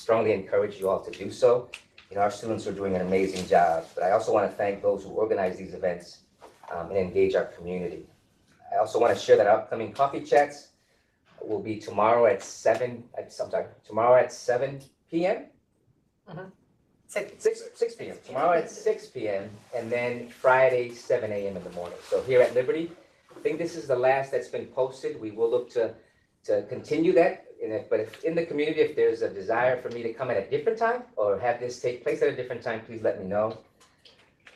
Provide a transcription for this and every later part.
strongly encourage you all to do so. You know, our students are doing an amazing job, but I also want to thank those who organize these events and engage our community. I also want to share that our upcoming coffee chats will be tomorrow at 7 p.m. 6 p.m. Tomorrow at 6 p.m. and then Friday 7 a.m. in the morning. So here at Liberty, I think this is the last that's been posted. We will look to continue that. But if in the community, if there's a desire for me to come at a different time or have this take place at a different time, please let me know.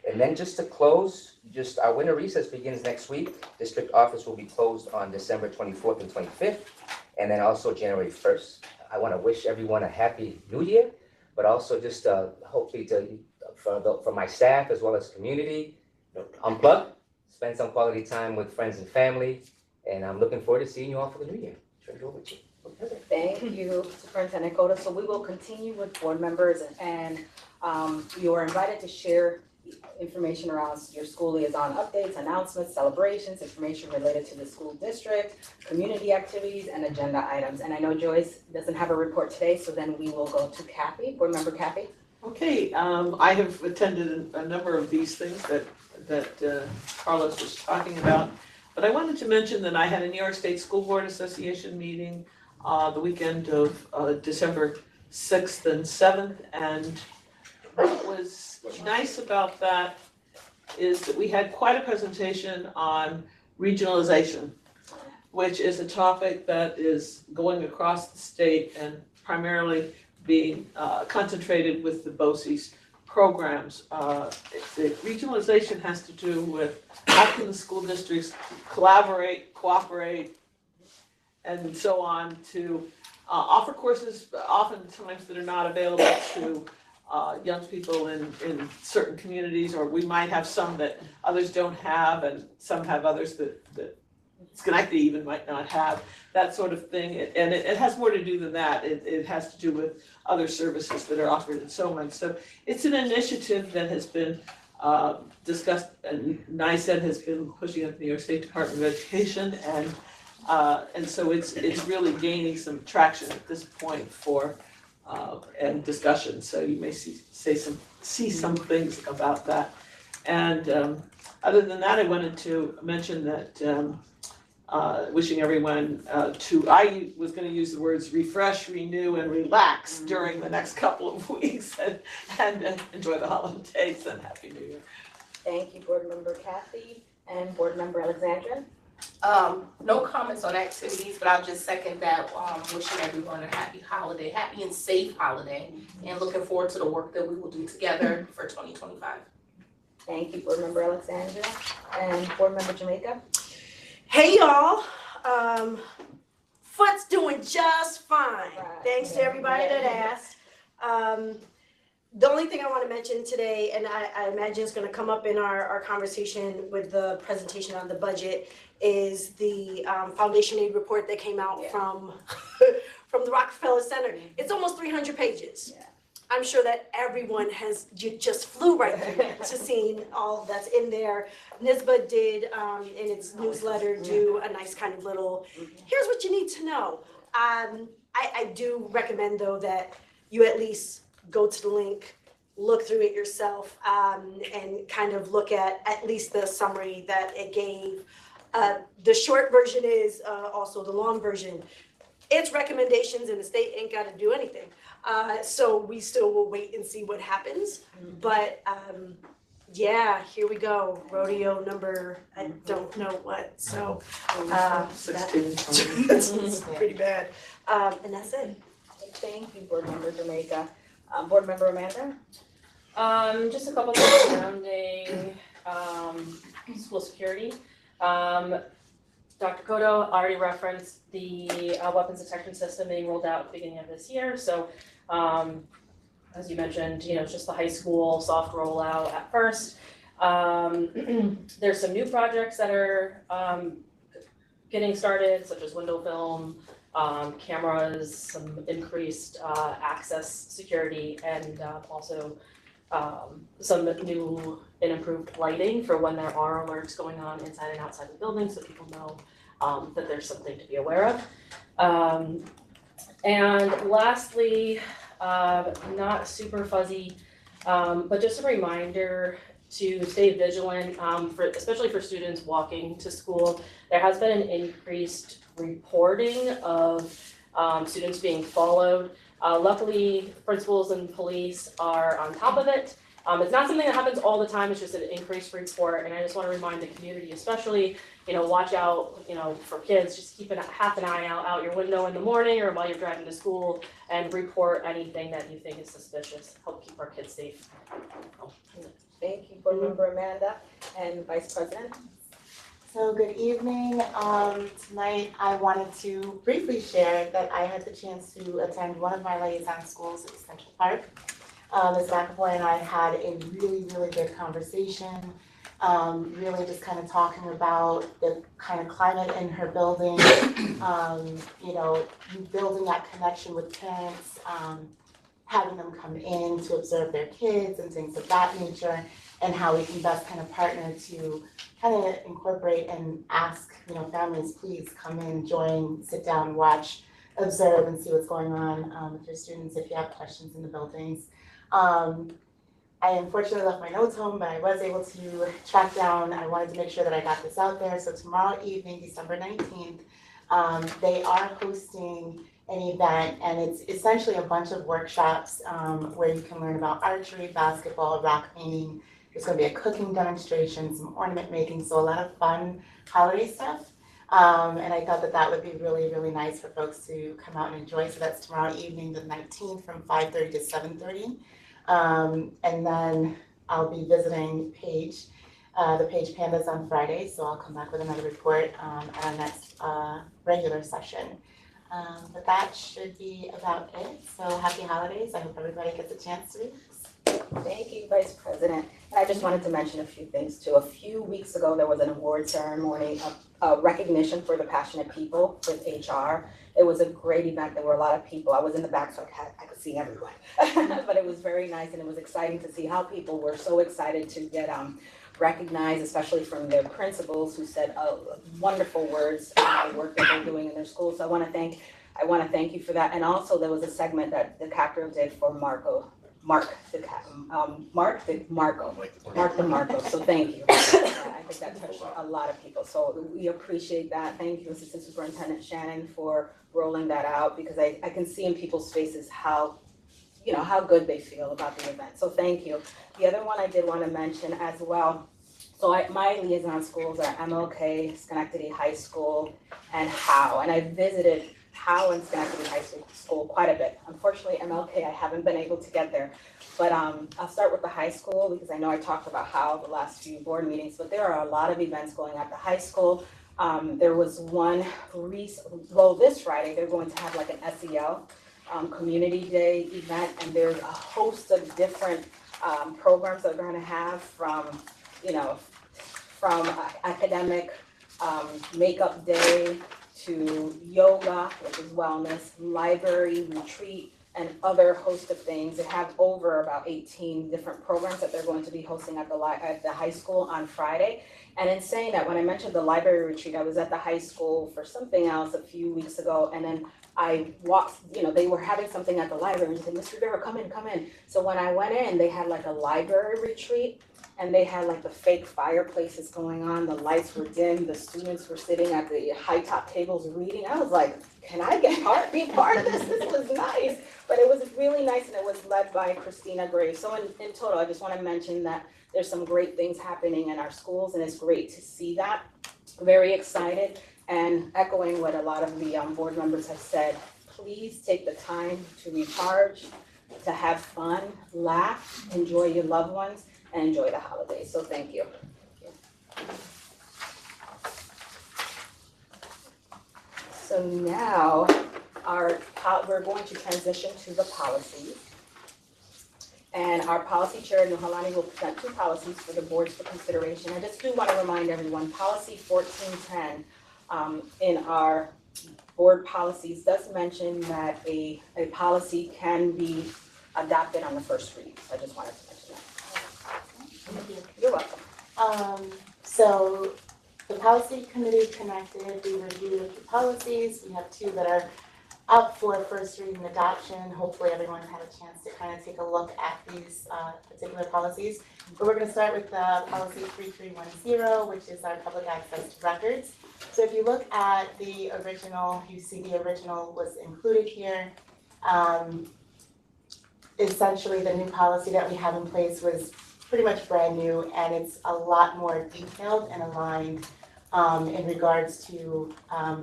And then just to close, our winter recess begins next week. District office will be closed on December 24th and 25th, and then also January 1st. I want to wish everyone a happy new year, but also just hopefully for my staff as well as community, unplug, spend some quality time with friends and family, and I'm looking forward to seeing you all for the new year. Turn it over to you. Thank you, Superintendent Cota. So we will continue with board members, and you are invited to share information around your school liaison updates, announcements, celebrations, information related to the school district, community activities, and agenda items. And I know Joyce doesn't have a report today, so then we will go to Kathy, board member Kathy. Okay, I have attended a number of these things that Carlos was talking about, but I wanted to mention that I had a New York State School Board Association meeting the weekend of December 6th and 7th, and what was nice about that is that we had quite a presentation on regionalization, which is a topic that is going across the state and primarily being concentrated with the BOCES programs. The regionalization has to do with how can the school districts collaborate, cooperate, and so on to offer courses oftentimes that are not available to young people in certain communities, or we might have some that others don't have, and some have others that Schenectady even might not have, that sort of thing. And it has more to do than that. It has to do with other services that are offered and so on. So it's an initiative that has been discussed, and NYSED has been pushing at the New York State Department of Education, and so it's really gaining some traction at this point for and discussion. So you may see some things about that. And other than that, I wanted to mention that wishing everyone I was going to use the words refresh, renew, and relax during the next couple of weeks, and enjoy the holidays and Happy New Year. Thank you, board member Kathy, and board member Alexandra. No comments on activities, but I'll just second that, wishing everyone a happy holiday, happy and safe holiday, and looking forward to the work that we will do together for 2025. Thank you, board member Alexandra, and board member Jamaica. Hey y'all, Foot's doing just fine. Thanks to everybody that asked. The only thing I want to mention today, and I imagine it's going to come up in our conversation with the presentation on the budget, is the Foundation Aid report that came out from the Rockefeller Center. It's almost 300 pages. Yeah. I'm sure that everyone just flew right through to seeing all that's in there. NYSBA did in its newsletter do a nice kind of little, here's what you need to know. I do recommend though that you at least go to the link, look through it yourself, and kind of look at least the summary that it gave. The short version is also the long version. It's recommendations, and the state ain't got to do anything. So we still will wait and see what happens. But yeah, here we go. Rodeo number, I don't know what. So 16. that's pretty bad. And that's it. Thank you, board member Jamaica. Board member Amanda. Just a couple things surrounding school security. Dr. Cotto already referenced the weapons detection system being rolled out at the beginning of this year. So as you mentioned, it's just the high school soft rollout at first. There's some new projects that are getting started, such as window film, cameras, some increased access security, and also some new and improved lighting for when there are alerts going on inside and outside the building, so people know that there's something to be aware of. And lastly, not super fuzzy, but just a reminder to stay vigilant, especially for students walking to school. There has been an increased reporting of students being followed. Luckily, principals and police are on top of it. It's not something that happens all the time, it's just an increased report, and I just wanna remind the community especially, watch out, for kids, just keep half an eye out your window in the morning or while you're driving to school, and report anything that you think is suspicious, help keep our kids safe. Thank you, Board Member Amanda and Vice President. So good evening. Tonight I wanted to briefly share that I had the chance to attend one of my liaison schools at Central Park. Ms. McAvoy and I had a really, really good conversation, really just kind of talking about the kind of climate in her building, building that connection with parents, having them come in to observe their kids and things of that nature, and how we can best kind of partner to kind of incorporate and ask, families, please come in, join, sit down, watch, observe, and see what's going on with your students if you have questions in the buildings. I unfortunately left my notes home, but I was able to track down, I wanted to make sure that I got this out there. So tomorrow evening, December 19th, they are hosting an event, and it's essentially a bunch of workshops where you can learn about archery, basketball, rock painting. There's going to be a cooking demonstration, some ornament making, so a lot of fun holiday stuff. And I thought that that would be really, really nice for folks to come out and enjoy. So that's tomorrow evening, the 19th, from 5:30 to 7:30. And then I'll be visiting Paige, the Paige Pandas on Friday, so I'll come back with another report at our next regular session. But that should be about it. So happy holidays. I hope everybody gets a chance to do this. Thank you, Vice President. And I just wanted to mention a few things too. A few weeks ago, there was an award ceremony of recognition for the passionate people with HR. It was a great event. There were a lot of people. I was in the back, so I could see everyone. But it was very nice, and it was exciting to see how people were so excited to get recognized, especially from their principals who said wonderful words about the work that they're doing in their schools. So I want to thank you for that. And also, there was a segment that the captor did for Mark DeMarco, so thank you. I think that touched a lot of people, so we appreciate that. Thank you, Assistant Superintendent Shannon, for rolling that out, because I can see in people's faces how good they feel about the event, so thank you. The other one I did want to mention as well, so my liaison schools are MLK, Schenectady High School, and Howe, and I visited Howe and Schenectady High School quite a bit. Unfortunately, MLK, I haven't been able to get there. But I'll start with the high school, because I know I talked about Howe the last few board meetings, but there are a lot of events going at the high school. There was one, this Friday, they're going to have like an SEL Community Day event, and there's a host of different programs that they're going to have from academic makeup day to yoga, which is wellness, library, retreat, and other host of things. They have over about 18 different programs that they're going to be hosting at the high school on Friday. And in saying that, when I mentioned the library retreat, I was at the high school for something else a few weeks ago, and then I walked, they were having something at the library, and said, Mr. Rivera, come in. So when I went in, they had like a library retreat, and they had like the fake fireplaces going on, the lights were dim, the students were sitting at the high top tables reading. I was like, can I be part of this? This was nice. But it was really nice, and it was led by Christina Gray. So in total, I just want to mention that there's some great things happening in our schools, and it's great to see that. Very excited, and echoing what a lot of the board members have said, please take the time to recharge, to have fun, laugh, enjoy your loved ones, and enjoy the holidays. So thank you. So now we're going to transition to the policies. And our policy chair, Nuhalani, will present two policies for the boards for consideration. I just do want to remind everyone, policy 1410 in our board policies does mention that a policy can be adopted on the first read. So I just wanted to mention that. Thank you. You're welcome. So the policy committee connected, we reviewed a few policies. We have two that are up for first reading adoption. Hopefully everyone's had a chance to kind of take a look at these particular policies. But we're gonna start with policy 3310, which is our public access to records. So if you look at the original, you see the original was included here. Essentially, the new policy that we have in place was pretty much brand new, and it's a lot more detailed and aligned in regards to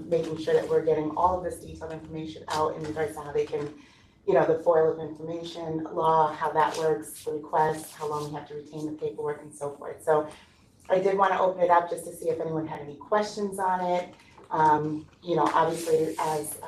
making sure that we're getting all of this detailed information out in regards to how they can, you know, the FOIL of information law, how that works, the requests, how long we have to retain the paperwork and so forth. So I did want to open it up just to see if anyone had any questions on it. You know, obviously, as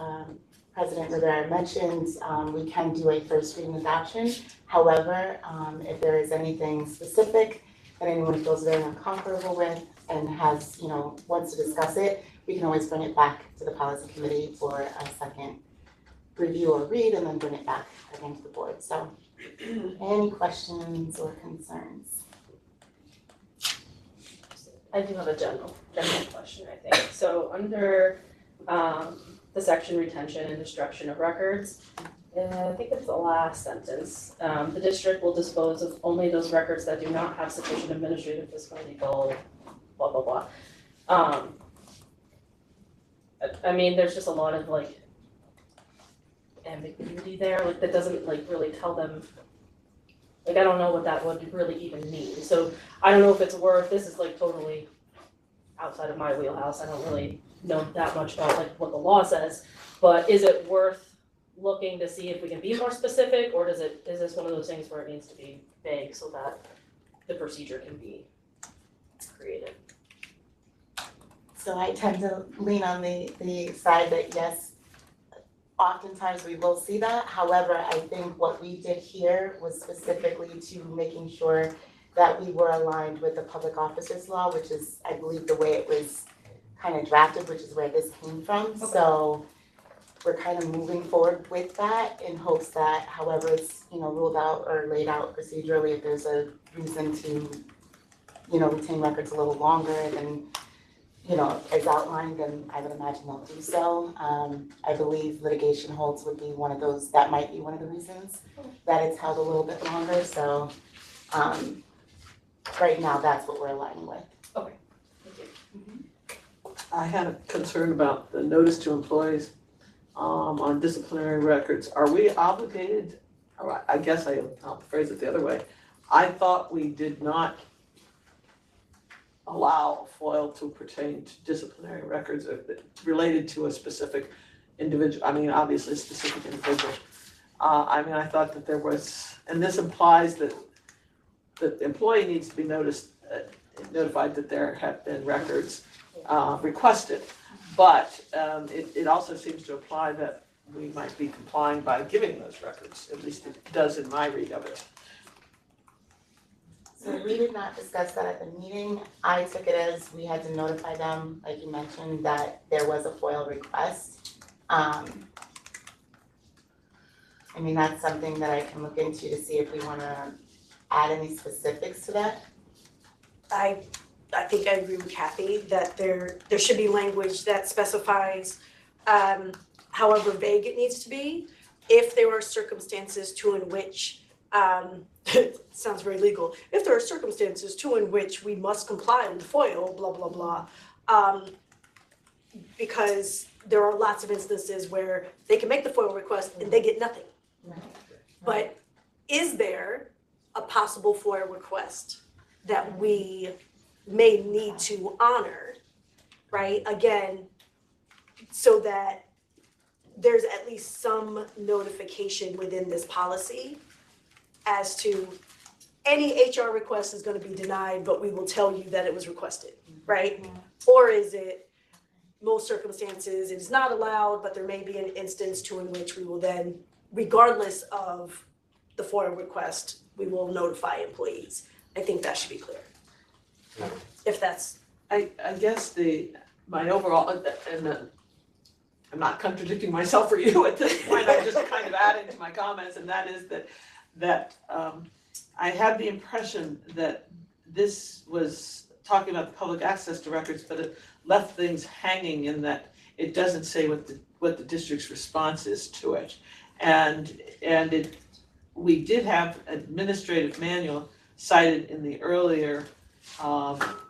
President Rivera mentioned, we can do a first reading adoption. However, if there is anything specific that anyone feels very uncomfortable with and has, you know, wants to discuss it, we can always bring it back to the policy committee for a second review or read and then bring it back again to the board. So any questions or concerns? I do have a general question, I think. So under the section retention and destruction of records, I think it's the last sentence. The district will dispose of only those records that do not have sufficient administrative, fiscal, legal, blah, blah, blah. I mean, there's just a lot of like ambiguity there, like that doesn't like really tell them, like I don't know what that would really even mean. So I don't know if it's worth, this is like totally outside of my wheelhouse. I don't really know that much about like what the law says, but is it worth looking to see if we can be more specific, or is this one of those things where it needs to be vague so that the procedure can be created? So I tend to lean on the side that yes, oftentimes we will see that. However, I think what we did here was specifically to making sure that we were aligned with the public officers law, which is, I believe, the way it was kind of drafted, which is where this came from. Okay. So we're kind of moving forward with that in hopes that however it's, you know, ruled out or laid out procedurally, if there's a reason to, you know, retain records a little longer than, you know, as outlined, then I would imagine they'll do so. I believe litigation holds would be one of those, that might be one of the reasons that it's held a little bit longer. So right now, that's what we're aligning with. Okay, thank you. I had a concern about the notice to employees on disciplinary records. Are we obligated, or I guess I'll phrase it the other way. I thought we did not allow FOIL to pertain to disciplinary records related to a specific individual, I mean, obviously a specific individual. I mean, I thought that there was, and this implies that the employee needs to be notified that there have been records requested. But it also seems to imply that we might be complying by giving those records, at least it does in my read of it. So we did not discuss that at the meeting. I took it as we had to notify them, like you mentioned, that there was a FOIL request. I mean, that's something that I can look into to see if we wanna add any specifics to that. I think I agree with Kathy that there should be language that specifies however vague it needs to be. If there are circumstances to in which it sounds very legal. If there are circumstances to in which we must comply with FOIL, blah, blah, blah. Because there are lots of instances where they can make the FOIL request and they get nothing. Right. But is there a possible FOIL request that we may need to honor, right? Again, so that there's at least some notification within this policy as to any HR request is gonna be denied, but we will tell you that it was requested, right? Or is it most circumstances, it is not allowed, but there may be an instance to in which we will then, regardless of the FOIL request, we will notify employees. I think that should be clear. If that's, I guess my overall, and I'm not contradicting myself or you at this point, I'm just kind of adding to my comments, and that is that I had the impression that this was talking about the public access to records, but it left things hanging in that it doesn't say what what the district's response is to it. And we did have administrative manual cited in the earlier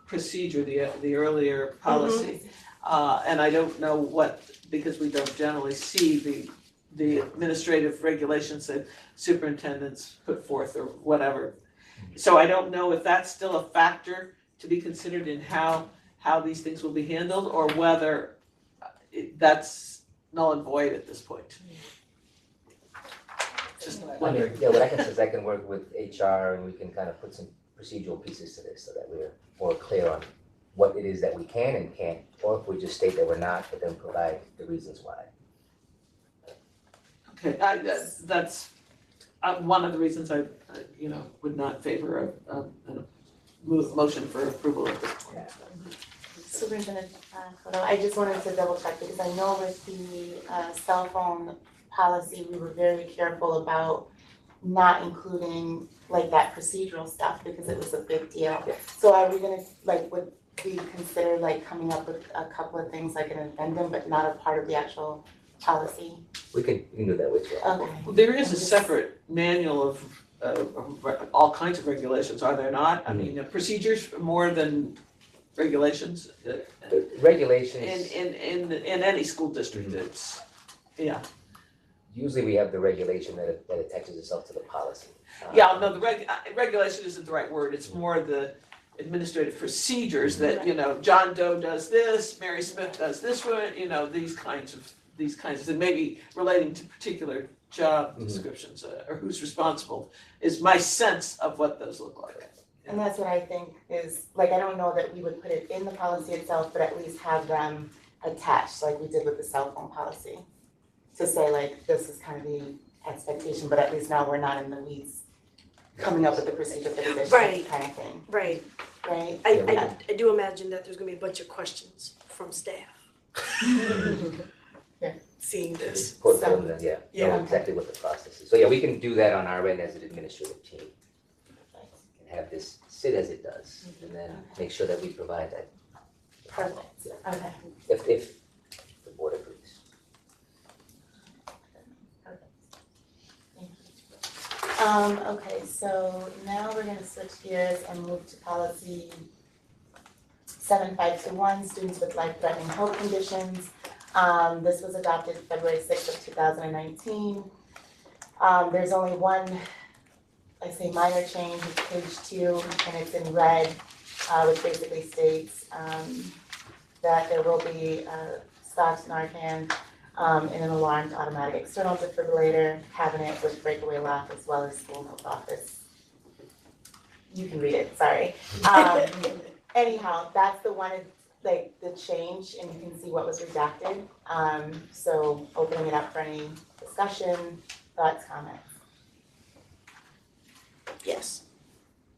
procedure, the earlier policy. And I don't know what, because we don't generally see the administrative regulations that superintendents put forth or whatever. So I don't know if that's still a factor to be considered in how these things will be handled, or whether that's null and void at this point. Just wondering. Yeah, what I can say is I can work with HR and we can kind of put some procedural pieces to this so that we're more clear on what it is that we can and can't, or if we just state that we're not, but then provide the reasons why. Okay, that's one of the reasons I would not favor a motion for approval at this point. Superintendent Koto, I just wanted to double check because I know with the cell phone policy, we were very careful about not including like that procedural stuff because it was a big deal. So are we gonna, like, would we consider like coming up with a couple of things like an addendum, but not a part of the actual policy? We can do that with you. Okay. Well, there is a separate manual of all kinds of regulations, are there not? I mean, procedures more than regulations The regulations, in any school district, it's, yeah. usually we have the regulation that attaches itself to the policy. Yeah, no, the regulation isn't the right word, it's more the administrative procedures that, John Doe does this, Mary Smith does this one, these kinds of, and maybe relating to particular job descriptions, or who's responsible, is my sense of what those look like. And that's what I think is, like, I don't know that we would put it in the policy itself, but at least have them attached, like we did with the cell phone policy. To say like, this is kind of the expectation, but at least now we're not in the weeds coming up with the procedure for the district Right. kind of thing, Right. right? I do imagine that there's gonna be a bunch of questions from staff. Seeing this. Put them, yeah, Yeah. know exactly what the process is. So yeah, we can do that on our end as an administrative team. And have this sit as it does, and then make sure that we provide that. Perfect, okay. If the board agrees. Okay, so now we're gonna switch gears and move to policy 7521, students with life-threatening health conditions. This was adopted February 6th of 2019. There's only one, I say minor change, it's page 2, and it's in red, which basically states that there will be stocks Narcan in an alarmed automatic external defibrillator cabinet with breakaway lock as well as school note office. You can read it, sorry. Anyhow, that's the one, like the change, and you can see what was redacted. So opening it up for any discussion, thoughts, comments. Yes.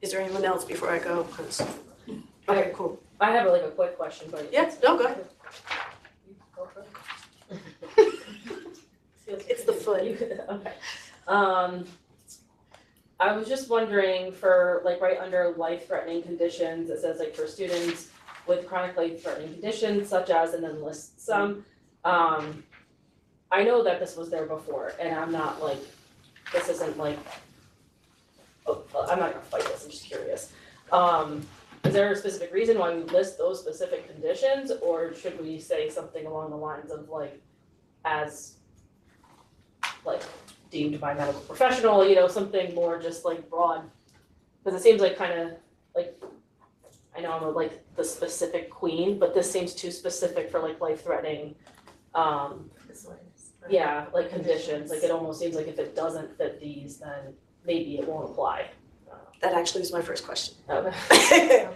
Is there anyone else before I go? 'Cause- Okay, cool. I have like a quick question, but. Yeah, no, go ahead. Go for it. It's the foot. Okay. I was just wondering for like right under life-threatening conditions, it says like for students with chronic life-threatening conditions such as, and then lists some. I know that this was there before, and I'm not like, this isn't like, I'm not gonna fight this, I'm just curious. Is there a specific reason why we list those specific conditions, or should we say something along the lines of like, as like deemed by medical professional, something more just like broad? Because it seems like kind of like, I know I'm like the specific queen, but this seems too specific for like life-threatening, yeah, like conditions. Like it almost seems like if it doesn't fit these, then maybe it won't apply. That actually was my first question. Okay.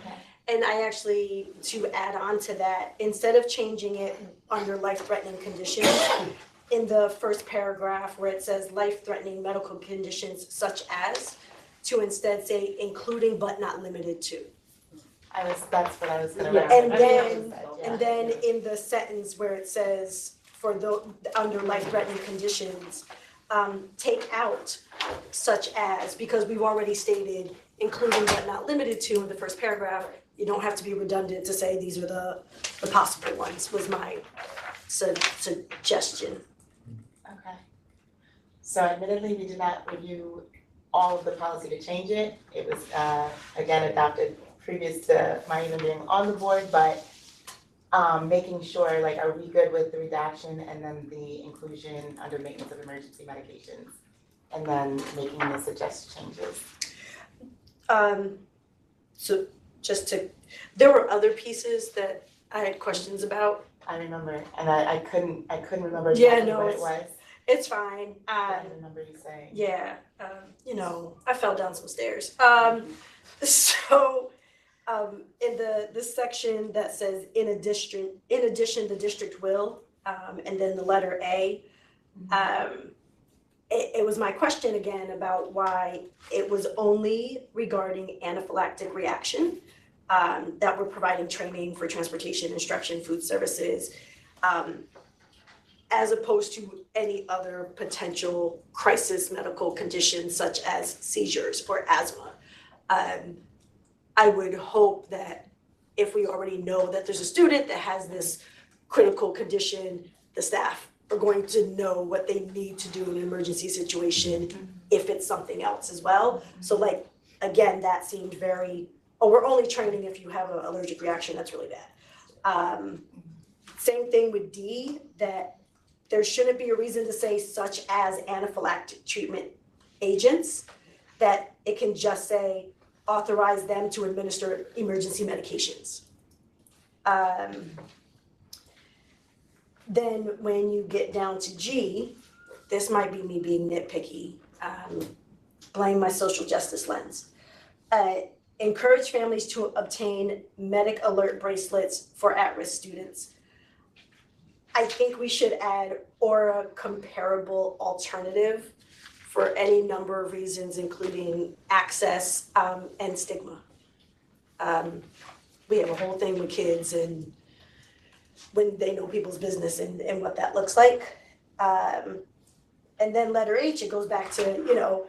And I actually, to add on to that, instead of changing it under life-threatening conditions, in the first paragraph where it says life-threatening medical conditions such as, to instead say including but not limited to. That's what I was gonna Yeah. recommend. And then in the sentence where it says for under life-threatening conditions, take out such as, because we've already stated including but not limited to in the first paragraph. You don't have to be redundant to say these are the possible ones, was my suggestion. Okay. So admittedly, we did not review all of the policy to change it. It was, again, adopted previous to my even being on the board, but making sure, like, are we good with the redaction and then the inclusion under maintenance of emergency medications? And then making the suggested changes. So there were other pieces that I had questions about. I remember, and I couldn't remember Yeah, exactly no, what it was. It's fine. I remember you saying. Yeah, I fell down some stairs. So, in this section that says in addition, the district will, and then the letter A, it was my question again about why it was only regarding anaphylactic reaction, that we're providing training for transportation, instruction, food services, as opposed to any other potential crisis medical conditions such as seizures or asthma. I would hope that if we already know that there's a student that has this critical condition, the staff are going to know what they need to do in an emergency situation if it's something else as well. So like, again, that seemed very, we're only training if you have an allergic reaction, that's really bad. Same thing with D, that there shouldn't be a reason to say such as anaphylactic treatment agents, that it can just say authorize them to administer emergency medications. Then when you get down to G, this might be me being nitpicky, blame my social justice lens. Encourage families to obtain medic alert bracelets for at-risk students. I think we should add or a comparable alternative for any number of reasons, including access and stigma. We have a whole thing with kids and when they know people's business and what that looks like. And then letter H, it goes back to,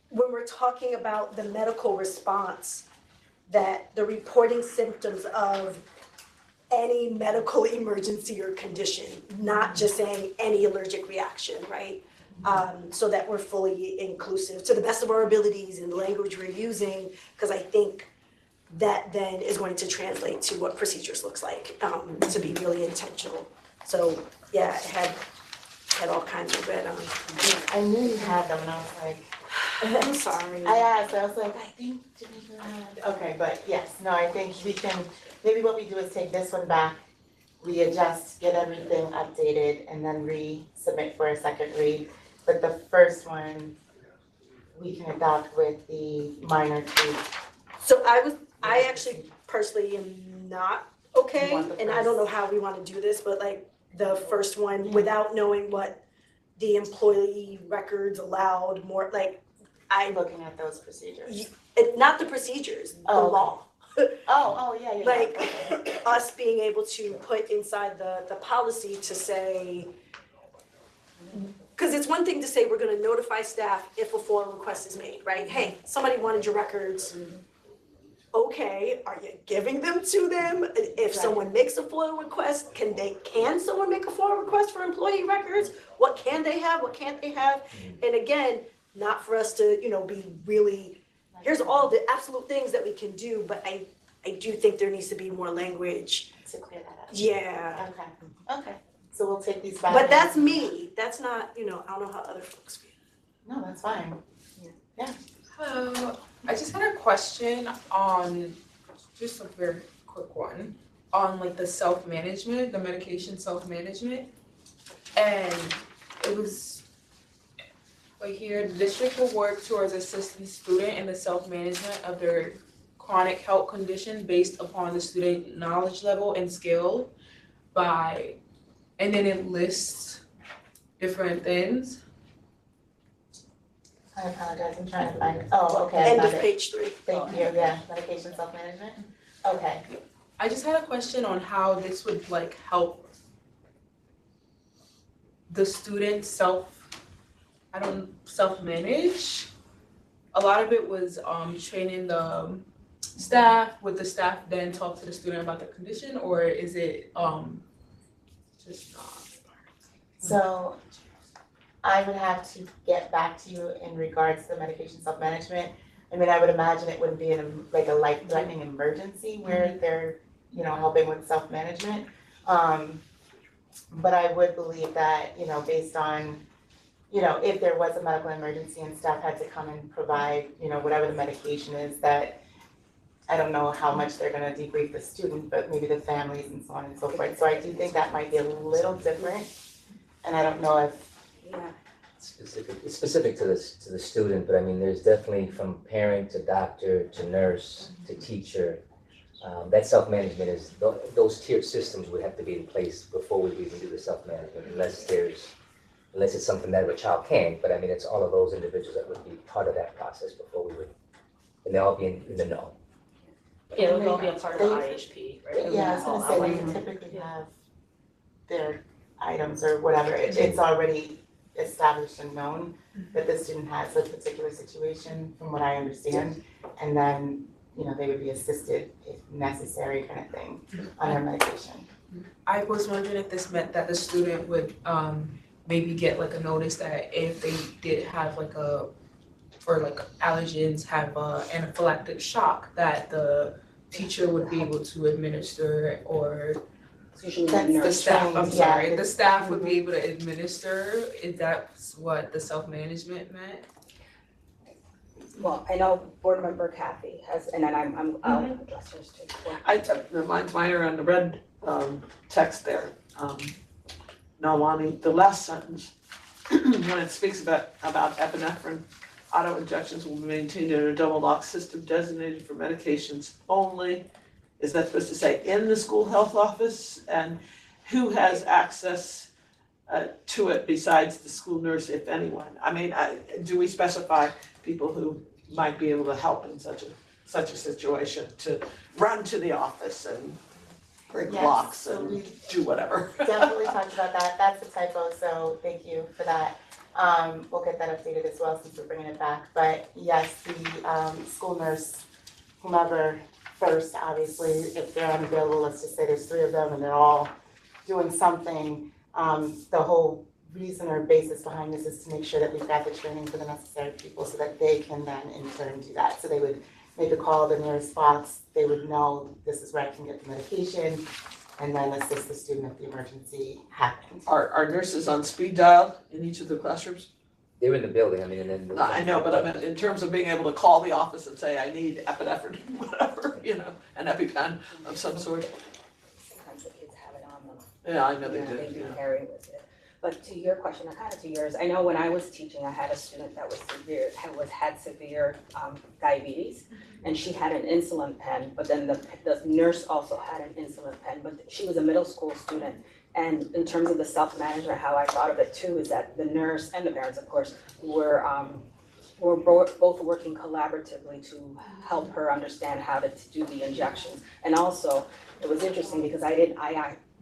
when we're talking about the medical response, that the reporting symptoms of any medical emergency or condition, not just saying any allergic reaction, right? So that we're fully inclusive to the best of our abilities in the language we're using, because I think that then is going to translate to what procedures looks like, to be really intentional. So yeah, it had all kinds of red on. I knew you had them, and I was like, I'm sorry. I asked, I was like, I think Jamaica had. Okay, but yes, no, I think we can, maybe what we do is take this one back, readjust, get everything updated, and then resubmit for a second read. But the first one, we can adopt with the minor tweak. So I actually personally am not okay, and I don't know how we wanna do this, but like the first one, without knowing what the employee records allowed, more like, I'm looking at those procedures. not the procedures, the Oh, okay. law. Yeah. Like, us being able to put inside the policy to say, because it's one thing to say we're gonna notify staff if a FOIA request is made, right? Hey, somebody wanted your records. Okay, are you giving them to them? If someone makes a FOIA request, can someone make a FOIA request for employee records? What can they have, what can't they have? And again, not for us to, be really, here's all the absolute things that we can do, but I do think there needs to be more language. To clear that up. Yeah. Okay, so we'll take these back. But that's me, that's not, I don't know how other folks feel. No, that's fine. Hello, I just had a question on, just a very quick one, on like the self-management, the medication self-management. And it was like here, the district will work towards assisting student in the self-management of their chronic health condition based upon the student knowledge level and skill by, and then it lists different things. I apologize, I'm trying to find it. Oh, okay, I End got of it. page 3. Thank you, yeah, medication self-management. Okay. I just had a question on how this would like help the student self-manage. A lot of it was training the staff, would the staff then talk to the student about the condition, or is it just not. So I would have to get back to you in regards to the medication self-management. I mean, I would imagine it wouldn't be like a life-threatening emergency where they're, helping with self-management. But I would believe that, based on, if there was a medical emergency and staff had to come and provide, whatever the medication is, that I don't know how much they're gonna debrief the student, but maybe the families and so on and so forth. So I do think that might be a little different. And I don't know if, Yeah, It's specific to the student, but I mean, there's definitely from parent to doctor to nurse to teacher. That self-management is, those tiered systems would have to be in place before we would even do the self-management, unless it's something that a child can, but I mean, it's all of those individuals that would be part of that process before we would, and they'll all be in the know. Yeah, it would all be a part of the IHP, right? yeah, I was gonna say, they typically have their items or whatever, it's already established and known that the student has a particular situation, from what I understand. And then, they would be assisted if necessary kind of thing on their medication. I was wondering if this meant that the student would maybe get like a notice that if they did have for allergens, have a anaphylactic shock, that the teacher would be able to administer, or it's usually the That's the nurse. staff, I'm Yeah. sorry, the staff would be able to administer, if that's what the self-management meant? Well, I know board member Kathy has, and then I'll address hers too. Yeah. Mine's minor on the red text there. Nawani, the last sentence, when it speaks about epinephrine, auto injections will be maintained in a double lock system designated for medications only. Is that supposed to say in the school health office? And who has access to it besides the school nurse, if anyone? I mean, do we specify people who might be able to help in such a situation, to run to the office and break Yes, locks so and we do whatever? definitely talked about that, that's a typo, so thank you for that. We'll get that updated as well since we're bringing it back, but yes, the school nurse, whomever first, obviously, if they're unavailable, let's just say there's 3 of them and they're all doing something, the whole reason or basis behind this is to make sure that we've got the training for the necessary people so that they can then in turn do that. So they would make a call to the nearest box, they would know this is where I can get the medication, and then assist the student if the emergency happens. Are nurses on speed dial in each of the classrooms? They're in the building, I mean, and then. I know, but I meant in terms of being able to call the office and say, I need epinephrine, whatever, an EpiPen of some sort. Sometimes the kids have it on them. Yeah, I know they Yeah, do. they do carry with it. But to your question, or kind of to yours, I know when I was teaching, I had a student that had severe diabetes, and she had an insulin pen, but then the nurse also had an insulin pen, but she was a middle school student. And in terms of the self-management, how I thought of it too, is that the nurse and the parents, of course, were both working collaboratively to help her understand how to do the injections. And also, it was interesting because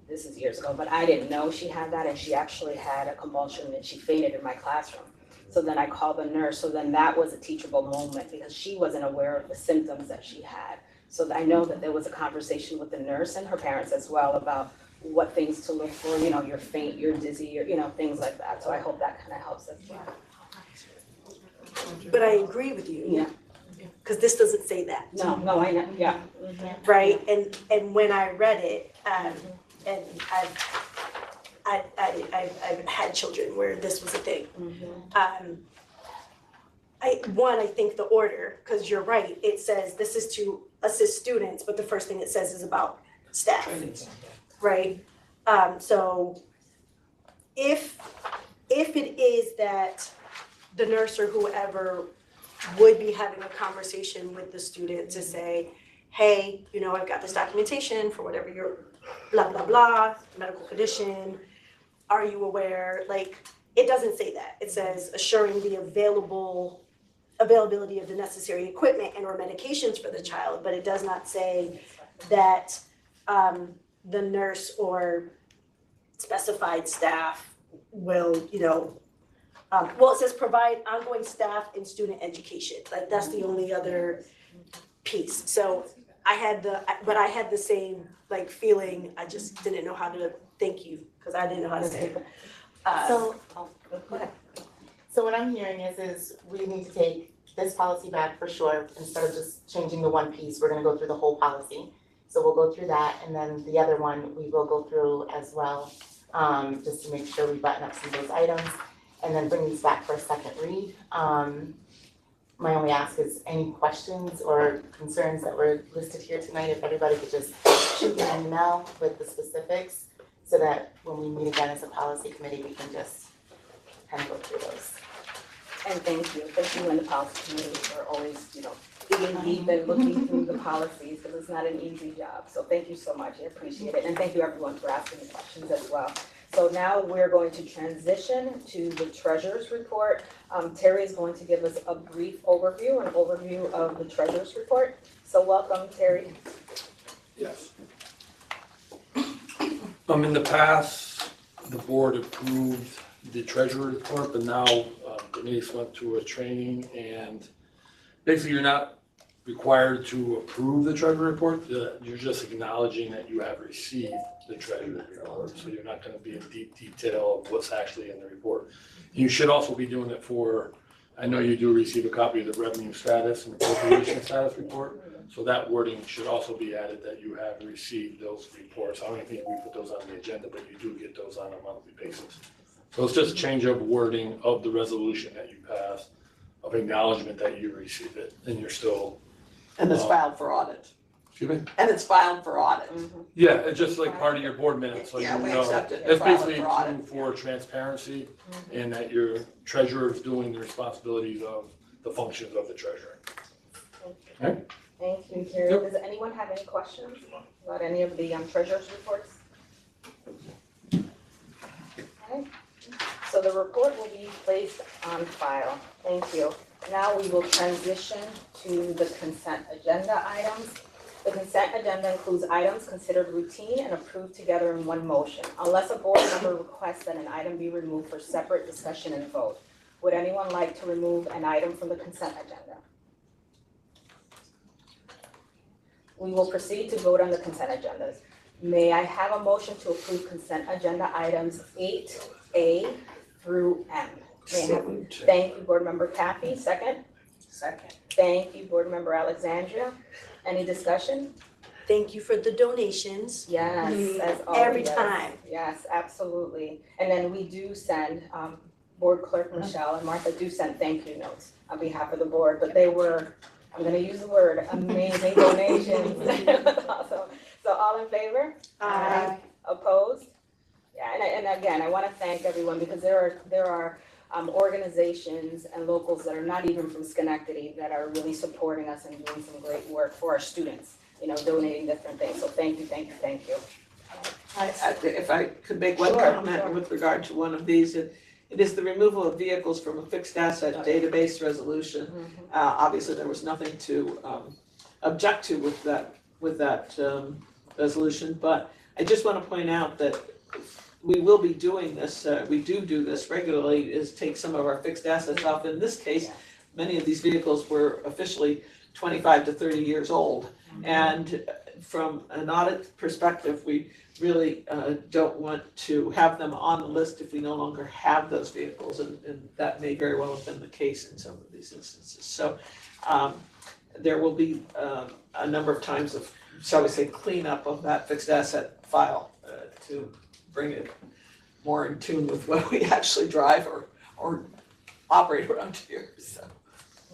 this is years ago, but I didn't know she had that, and she actually had a convulsion and she fainted in my classroom. So then I called the nurse, so then that was a teachable moment because she wasn't aware of the symptoms that she had. So I know that there was a conversation with the nurse and her parents as well about what things to look for, you're faint, you're dizzy, or, things like that. So I hope that kind of helps as well. But I agree with you. Yeah. Because this doesn't say that. No, I know, yeah. Right, and when I read it, and I've had children where this was a thing. I think the order, because you're right, it says this is to assist students, but the first thing it says is about staff, Trainings. right? So if it is that the nurse or whoever would be having a conversation with the student to say, hey, I've got this documentation for whatever your blah, blah, blah, medical condition, are you aware? It doesn't say that. It says assuring the availability of the necessary equipment and or medications for the child, but it does not say that the nurse or specified staff will, it says provide ongoing staff and student education. That's the only other piece. So I had the same like feeling, I just didn't know how to thank you, because I didn't know how to say it. So, Go ahead. so what I'm hearing is we need to take this policy back for sure, instead of just changing the one piece, we're gonna go through the whole policy. So we'll go through that, and then the other one, we will go through as well, just to make sure we button up some of those items, and then bring these back for a second read. My only ask is any questions or concerns that were listed here tonight, if everybody could just shoot me an email with the specifics, so that when we meet again as a policy committee, we can just kind of go through those. And thank you and the policy committee for always, digging deep and looking through the policies, because it's not an easy job. So thank you so much, I appreciate it, and thank you everyone for asking the questions as well. So now we're going to transition to the treasurer's report. Terry is going to give us a brief overview, an overview of the treasurer's report. So welcome, Terry. Yes. In the past, the board approved the treasurer report, but now Denise went through a training, and basically you're not required to approve the treasurer report. You're just acknowledging that you have received the treasurer report, so you're not going to be in deep detail of what's actually in the report. You should also be doing it for, I know you do receive a copy of the revenue status and appropriation status report, so that wording should also be added that you have received those reports. I don't even think we put those on the agenda, but you do get those on a monthly basis. So it's just a change of wording of the resolution that you passed, of acknowledgement that you received it, and you're still. And it's filed for audit. Excuse me? And it's filed for audit. Yeah, it's just like part of your board minutes, so you Yeah, we know. accept it. It's File it basically for audit. for transparency, and that your treasurer is doing the responsibilities of the functions of the treasurer. Thank you, Terry. Yep. Does anyone have any questions about any of the treasurer's reports? Okay. So the report will be placed on file. Thank you. Now we will transition to the consent agenda items. The consent agenda includes items considered routine and approved together in one motion, unless a board member requests that an item be removed for separate discussion and vote. Would anyone like to remove an item from the consent agenda? We will proceed to vote on the consent agendas. May I have a motion to approve consent agenda items 8A through M? May I have, thank you, Board Member Kathy, second? Second. Thank you, Board Member Alexandria. Any discussion? Thank you for the donations. Yes, as always. Every time. Yes, absolutely. And then we do send, Board Clerk Michelle and Martha do send thank you notes on behalf of the board, but they were, I'm gonna use the word, amazing donations. Awesome. So all in favor? Aye. Opposed? Yeah, and again, I wanna thank everyone, because there are organizations and locals that are not even from Schenectady that are really supporting us and doing some great work for our students, donating different things. So thank you, thank you, thank you. If I could make one Sure, comment sure. with regard to one of these, it is the removal of vehicles from a fixed asset database resolution. Obviously, there was nothing to object to with that resolution, but I just want to point out that we will be doing this, we do this regularly, is take some of our fixed assets off. In this case, many of these vehicles were officially 25 to 30 years old. And from an audit perspective, we really don't want to have them on the list if we no longer have those vehicles, and that may very well have been the case in some of these instances. So there will be a number of times of, shall we say, cleanup of that fixed asset file to bring it more in tune with what we actually drive or operate around here, so.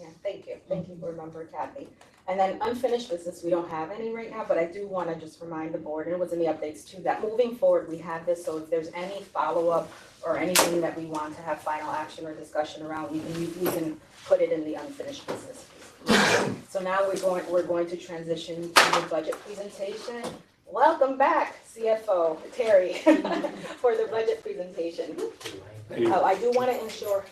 Yeah, thank you, Board Member Kathy. And then unfinished business, we don't have any right now, but I do want to just remind the board, and it was in the updates too, that moving forward, we have this, so if there's any follow-up or anything that we want to have final action or discussion around, we can put it in the unfinished business. So now we're going to transition to the budget presentation. Welcome back, CFO Terry, for the budget presentation. Oh, I do want to ensure,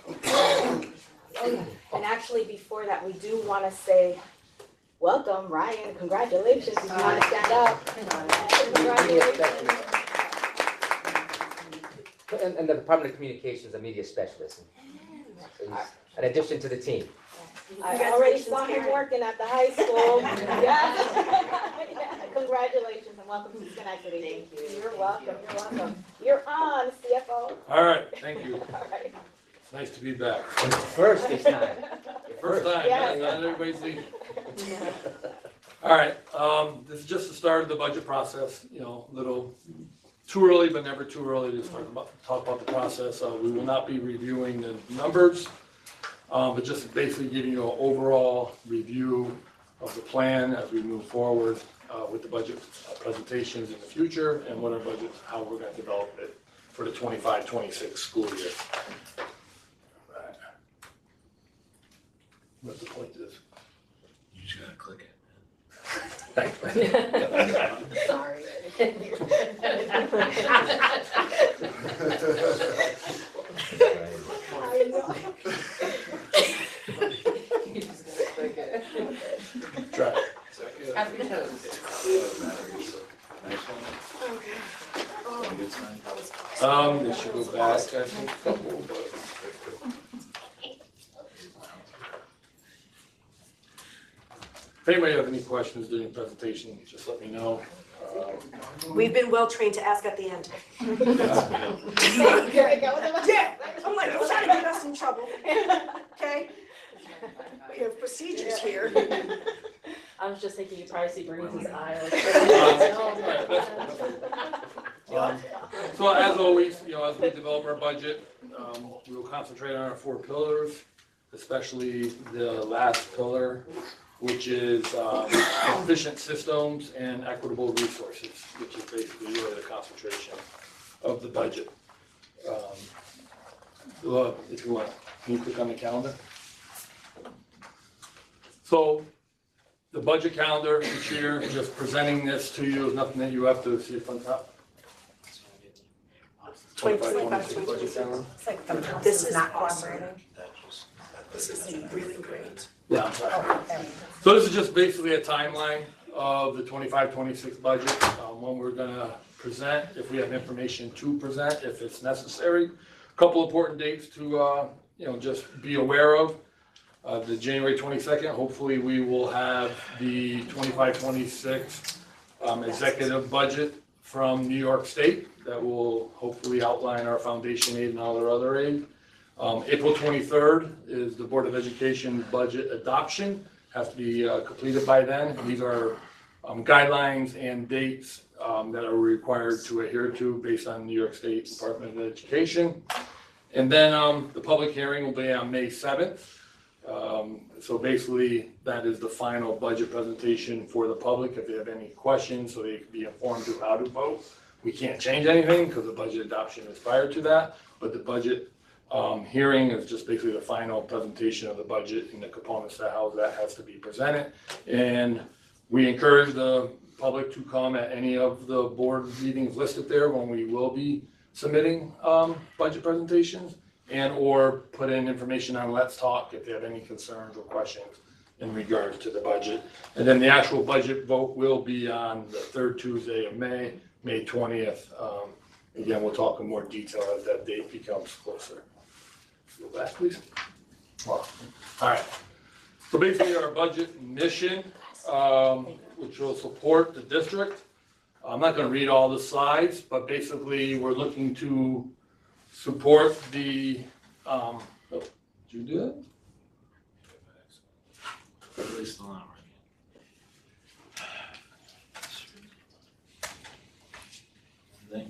and actually before that, we do want to say, welcome, Ryan, congratulations, if you want to stand up. Congratulations. And the Department of Communications, a media specialist. So he's an addition to the team. I already saw him working at the high school. Yeah. Congratulations and welcome to Schenectady. Thank you. You're welcome, you're welcome. You're on, CFO. All right, thank you. All right. It's nice to be back. First this time. First time, Yes. not everybody's leaving. All right, this is just the start of the budget process, you know, a little too early, but never too early to talk about the process. We will not be reviewing the numbers, but just basically giving you an overall review of the plan as we move forward with the budget presentations in the future and what our budget, how we're gonna develop it for the 25-26 school year. Right. What the point is. You just gotta click it. Thanks, Sorry. I know. Try it. Happy to. Nice one. They should go back, I think, a couple, but. If anybody have any questions during the presentation, just let me know. We've been well trained to ask at the end. Yeah, I'm like, don't try to get us in trouble, okay? We have procedures here. I was just thinking you probably see Bernice's eye. So as always, you know, as we develop our budget, we will concentrate on our 4 pillars, especially the last pillar, which is efficient systems and equitable resources, which is basically really the concentration of the budget. If you want, can you click on the calendar? So the budget calendar each year, just presenting this to you is nothing that you have to see from top. 25-26 budget calendar. It's like this is not cooperating. This is really great. Yeah, I'm sorry. So this is just basically a timeline of the 25-26 budget, when we're gonna present, if we have information to present, if it's necessary. Couple important dates to, you know, just be aware of. The January 22nd, hopefully we will have the 25-26 executive budget from New York State that will hopefully outline our foundation aid and all our other aid. April 23rd is the Board of Education budget adoption, has to be completed by then. These are guidelines and dates that are required to adhere to based on New York State Department of Education. And then the public hearing will be on May 7th. So basically, that is the final budget presentation for the public. If they have any questions, so they can be informed of how to vote. We can't change anything because the budget adoption is prior to that, but the budget hearing is just basically the final presentation of the budget and the components to how that has to be presented. And we encourage the public to come at any of the board meetings listed there when we will be submitting budget presentations, and or put in information on Let's Talk if they have any concerns or questions in regards to the budget. And then the actual budget vote will be on the 3rd Tuesday of May, May 20th. Again, we'll talk in more detail as that date becomes closer. Go back, please. Well, all right. So basically our budget mission, which will support the district. I'm not going to read all the slides, but basically we're looking to support the, oh, did you do that? At least the line right.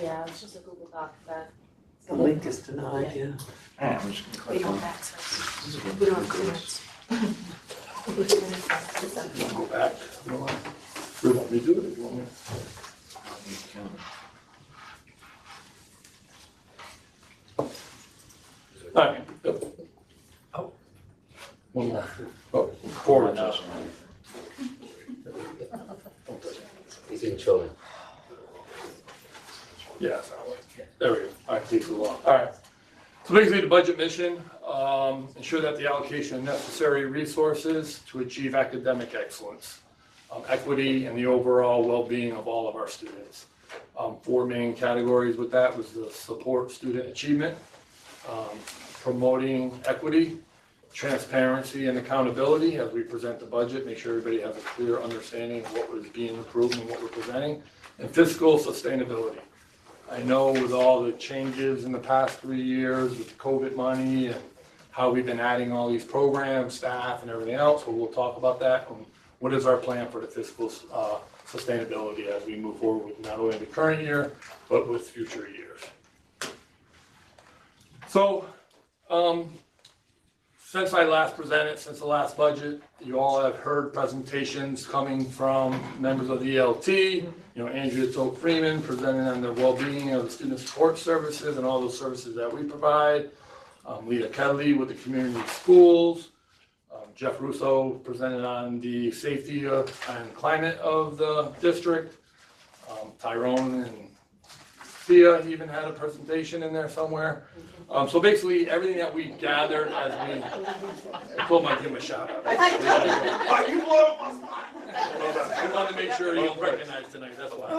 Yeah, it's just a Google Doc that. The link is denied, yeah. Alright, we're just gonna We click don't on. have access. We don't have comments. Go back. You want me to do it? If you want me? All right. Oh. One more. Oh, forward now. He's in children. Yeah, there we go. All right, takes a while. All right. So basically the budget mission, ensure that the allocation of necessary resources to achieve academic excellence. equity, and the overall well-being of all of our students. 4 main categories with that was the support student achievement, promoting equity, transparency and accountability as we present the budget, make sure everybody has a clear understanding of what was being approved and what we're presenting, and fiscal sustainability. I know with all the changes in the past 3 years with COVID money and how we've been adding all these programs, staff and everything else, but we'll talk about that. And what is our plan for the fiscal sustainability as we move forward with not only the current year, but with future years. So, since I last presented, since the last budget, you all have heard presentations coming from members of the ELT, Andrea Toke Freeman presenting on the well-being of the student support services and all those services that we provide. Leah Kelly with the community schools. Jeff Russo presented on the safety and climate of the district. Tyrone and Thea even had a presentation in there somewhere. So basically, everything that we gathered as I told him I'd give him a shout out. You blew up my spot. I wanted to make sure you'll recognize tonight, that's why.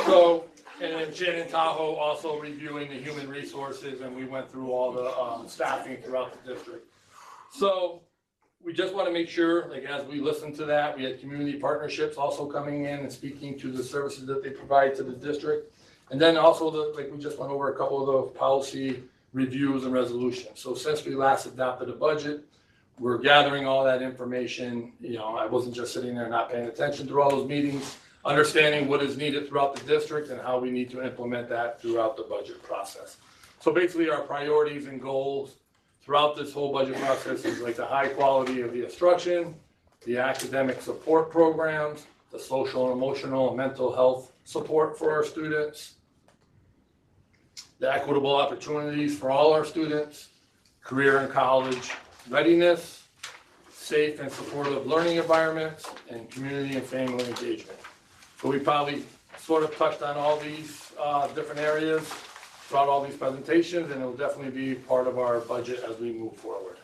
So, and then Shannon Tahoe also reviewing the human resources, and we went through all the staffing throughout the district. So, we just want to make sure, like as we listen to that, we had community partnerships also coming in and speaking to the services that they provide to the district. And then also, like we just went over a couple of the policy reviews and resolutions. So since we last adopted a budget, we're gathering all that information. I wasn't just sitting there not paying attention through all those meetings, understanding what is needed throughout the district and how we need to implement that throughout the budget process. So basically our priorities and goals throughout this whole budget process is like the high quality of the instruction, the academic support programs, the social and emotional and mental health support for our students, the equitable opportunities for all our students, career and college readiness, safe and supportive learning environments, and community and family engagement. So we probably sort of touched on all these different areas throughout all these presentations, and it will definitely be part of our budget as we move forward.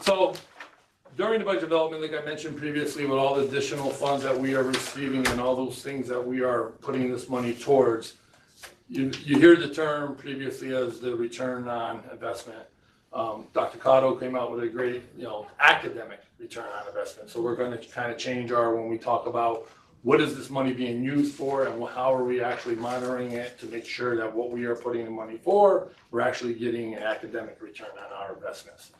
So during the budget development, like I mentioned previously, with all the additional funds that we are receiving and all those things that we are putting this money towards, you hear the term previously as the return on investment. Dr. Cotto came out with a great, academic return on investment. So we're going to kind of change when we talk about what is this money being used for and how are we actually monitoring it to make sure that what we are putting the money for, we're actually getting an academic return on our investments.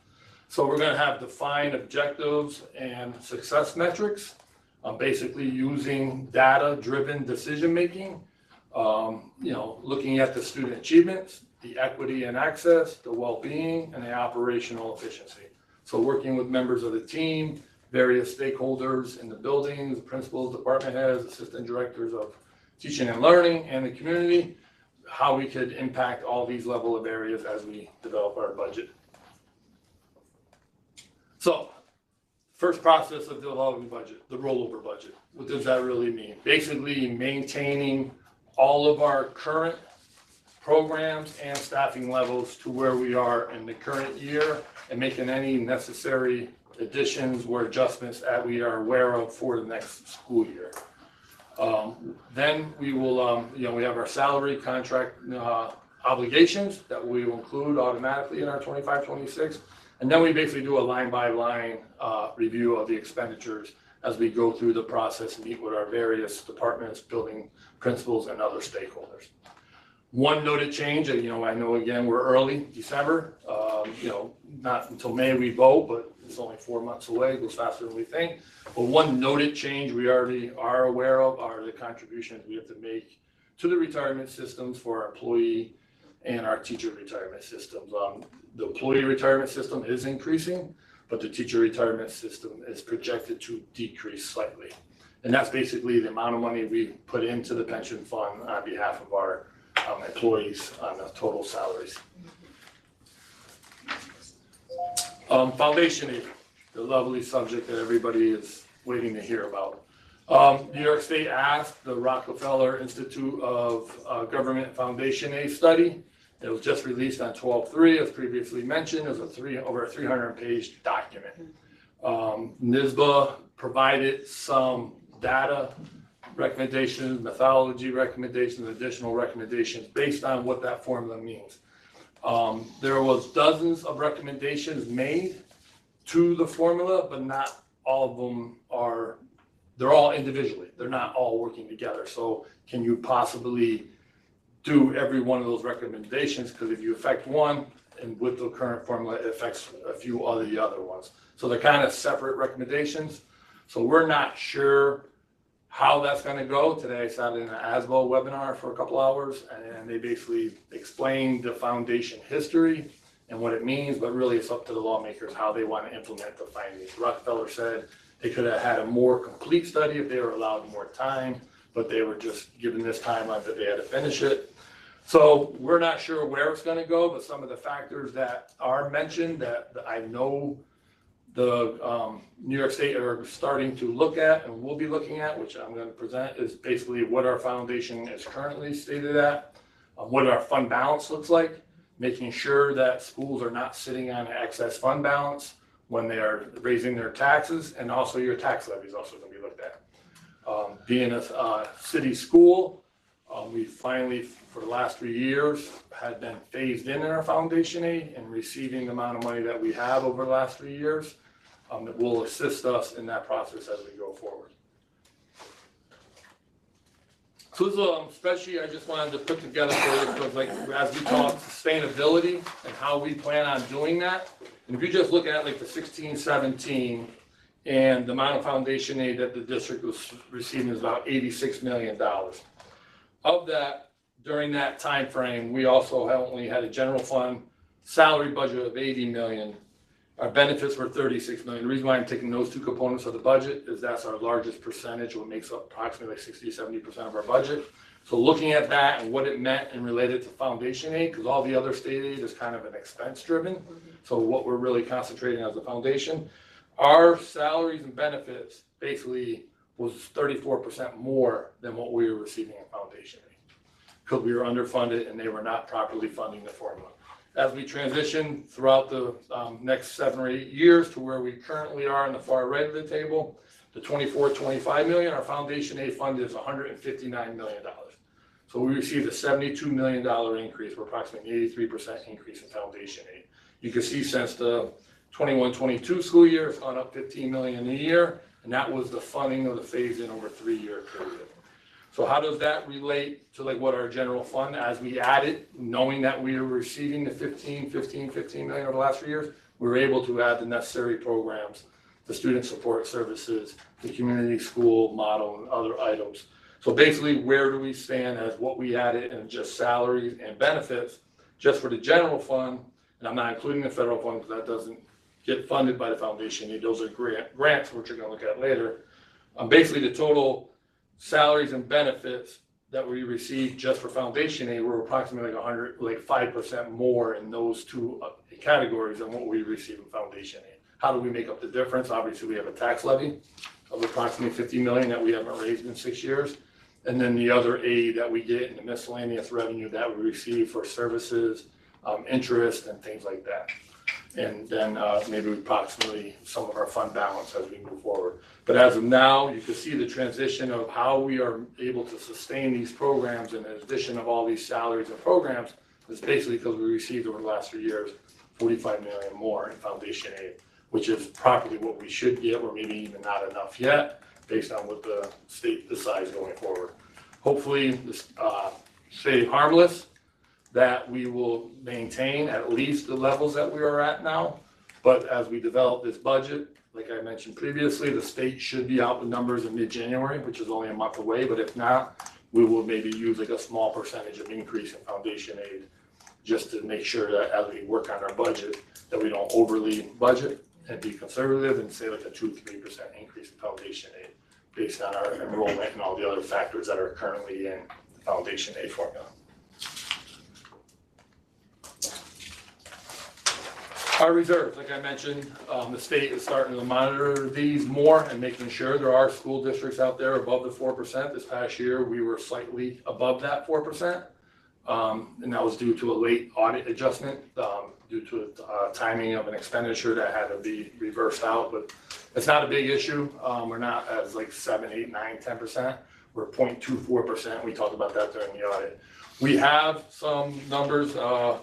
So we're going to have defined objectives and success metrics, basically using data-driven decision-making, looking at the student achievements, the equity and access, the well-being, and the operational efficiency. So working with members of the team, various stakeholders in the buildings, principals, department heads, assistant directors of teaching and learning, and the community, how we could impact all these level of areas as we develop our budget. So, first process of developing budget, the rollover budget. What does that really mean? Basically maintaining all of our current programs and staffing levels to where we are in the current year and making any necessary additions or adjustments that we are aware of for the next school year. Then we will, we have our salary contract obligations that we will include automatically in our 25-26. And then we basically do a line-by-line review of the expenditures as we go through the process and meet with our various departments, building principals, and other stakeholders. One noted change, I know again we're early December, not until May we vote, but it's only 4 months away, it goes faster than we think. But one noted change we already are aware of are the contributions we have to make to the retirement systems for our employee and our teacher retirement systems. The employee retirement system is increasing, but the teacher retirement system is projected to decrease slightly. And that's basically the amount of money we put into the pension fund on behalf of our employees on the total salaries. Foundation aid, the lovely subject that everybody is waiting to hear about. New York State asked the Rockefeller Institute of Government Foundation Aid study It was just released on 12/3, as previously mentioned. It was over a 300-page document. NYSBA provided some data recommendations, methodology recommendations, additional recommendations based on what that formula means. There was dozens of recommendations made to the formula, but not all of them they're all individually. They're not all working together. So can you possibly do every one of those recommendations? Because if you affect one, and with the current formula, it affects a few of the other ones. So they're kind of separate recommendations. So we're not sure how that's going to go. Today I sat in an ASBO webinar for a couple hours, and they basically explained the foundation history and what it means, but really it's up to the lawmakers how they want to implement the findings. Rockefeller said they could have had a more complete study if they were allowed more time, but they were just given this timeline that they had to finish it. So we're not sure where it's going to go, but some of the factors that are mentioned that I know the New York State are starting to look at and will be looking at, which I'm going to present, is basically what our foundation is currently stated at, what our fund balance looks like, making sure that schools are not sitting on an excess fund balance when they are raising their taxes, and also your tax levy is also going to be looked at. Being a city school, we finally, for the last 3 years, had been phased in our foundation aid and receiving the amount of money that we have over the last 3 years that will assist us in that process as we go forward. So this is a spreadsheet I just wanted to put together for you, because like as we talk sustainability and how we plan on doing that. And if you just look at like the 16-17 and the amount of foundation aid that the district was receiving is about $86 million. Of that, during that time frame, we also only had a general fund salary budget of $80 million. Our benefits were $36 million. The reason why I'm taking those two components of the budget is that's our largest percentage, what makes up approximately like 60-70% of our budget. So looking at that and what it meant and related to foundation aid, because all the other state aid is kind of an expense driven. So what we're really concentrating on is the foundation. Our salaries and benefits basically was 34% more than what we were receiving in foundation aid, because we were underfunded and they were not properly funding the formula. As we transition throughout the next 7 or 8 years to where we currently are in the far right of the table, the 24-25 million, our foundation aid fund is $159 million. So we received a $72 million increase, or approximately 83% increase in foundation aid. You can see since the 21-22 school year, it's gone up $15 million a year, and that was the funding of the phase-in over a 3-year period. So how does that relate to like what our general fund, as we added, knowing that we were receiving the 15 million over the last 3 years, we were able to add the necessary programs, the student support services, the community school model, and other items. So basically, where do we stand as what we added in just salaries and benefits, just for the general fund, and I'm not including the federal fund because that doesn't get funded by the foundation. Those are grants, which we're going to look at later. Basically, the total salaries and benefits that we received just for foundation aid were approximately like 5% more in those two categories than what we receive in foundation aid. How do we make up the difference? Obviously, we have a tax levy of approximately 50 million that we haven't raised in 6 years. And then the other aid that we get in the miscellaneous revenue that we receive for services, interest, and things like that. And then maybe approximately some of our fund balance as we move forward. But as of now, you can see the transition of how we are able to sustain these programs in addition of all these salaries and programs is basically because we received over the last 3 years 45 million more in foundation aid, which is probably what we should get, or maybe even not enough yet, based on what the state decides going forward. Hopefully, this stay harmless, that we will maintain at least the levels that we are at now. But as we develop this budget, like I mentioned previously, the state should be out with numbers in mid-January, which is only a month away. But if not, we will maybe use like a small percentage of increase in foundation aid, just to make sure that as we work on our budget, that we don't overly budget and be conservative and say like a 2-3% increase in foundation aid based on our enrollment and all the other factors that are currently in the foundation aid formula. Our reserves, like I mentioned, the state is starting to monitor these more and making sure there are school districts out there above the 4%. This past year, we were slightly above that 4%. And that was due to a late audit adjustment, due to timing of an expenditure that had to be reversed out, but it's not a big issue. We're not as like 7, 8, 9, 10%. We're 0.24%. We talked about that during the audit. We have some numbers. I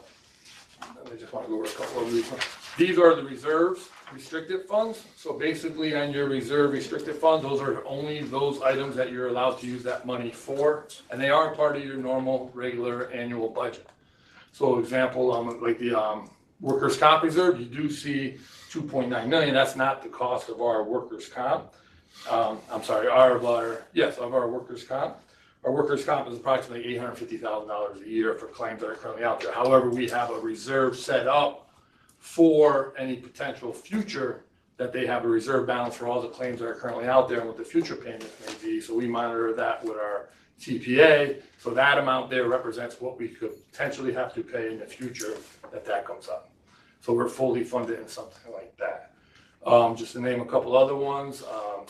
just want to go over a couple of these. These are the reserves restricted funds. So basically on your reserve restricted funds, those are only those items that you're allowed to use that money for, and they are part of your normal, regular annual budget. So example, like the workers' comp reserve, you do see 2.9 million. That's not the cost of our workers' comp. I'm sorry, of our workers' comp. Our workers' comp is approximately $850,000 a year for claims that are currently out there. However, we have a reserve set up for any potential future that they have a reserve balance for all the claims that are currently out there and what the future payments may be. So we monitor that with our TPA. So that amount there represents what we could potentially have to pay in the future that comes up. So we're fully funded in something like that. Just to name a couple other ones,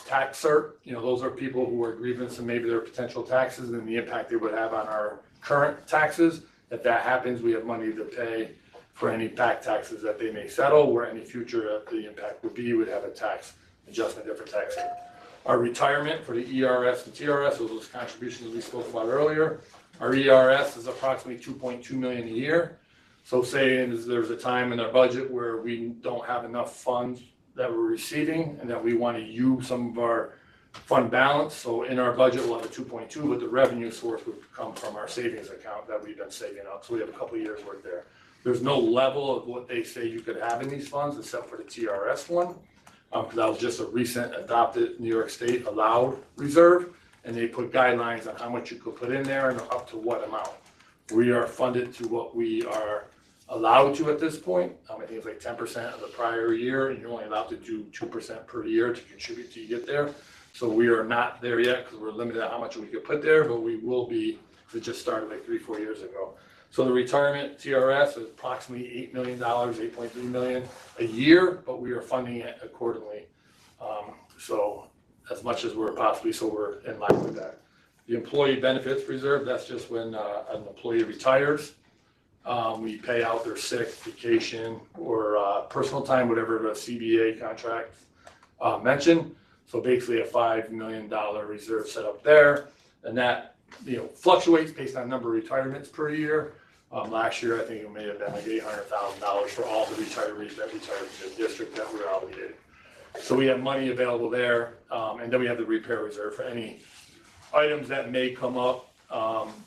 tax cert, those are people who are grievance and maybe their potential taxes and the impact they would have on our current taxes. If that happens, we have money to pay for any back taxes that they may settle, where any future the impact would be, would have a tax adjustment, different tax rate. Our retirement for the ERS and TRS, those contributions we spoke about earlier. Our ERS is approximately 2.2 million a year. So saying there's a time in our budget where we don't have enough funds that we're receiving and that we want to use some of our fund balance. So in our budget, we'll have a 2.2, but the revenue source would come from our savings account that we've been saving up. So we have a couple of years worth there. There's no level of what they say you could have in these funds except for the TRS one. Because that was just a recent adopted New York State allowed reserve, and they put guidelines on how much you could put in there and up to what amount. We are funded to what we are allowed to at this point. I think it's like 10% of the prior year, and you're only allowed to do 2% per year to contribute till you get there. So we are not there yet because we're limited on how much we could put there, but we will be. It just started like 3-4 years ago. So the retirement TRS is approximately $8 million, 8.3 million a year, but we are funding it accordingly. So as much as we're possibly, so we're in line with that. The employee benefits reserve, that's just when an employee retires. We pay out their sick, vacation, or personal time, whatever the CBA contract mentioned. So basically a $5 million reserve set up there, and that fluctuates based on number of retirements per year. Last year, I think it may have been like $800,000 for all the retirees that retired from the district that we were obligated. So we have money available there, and then we have the repair reserve for any items that may come up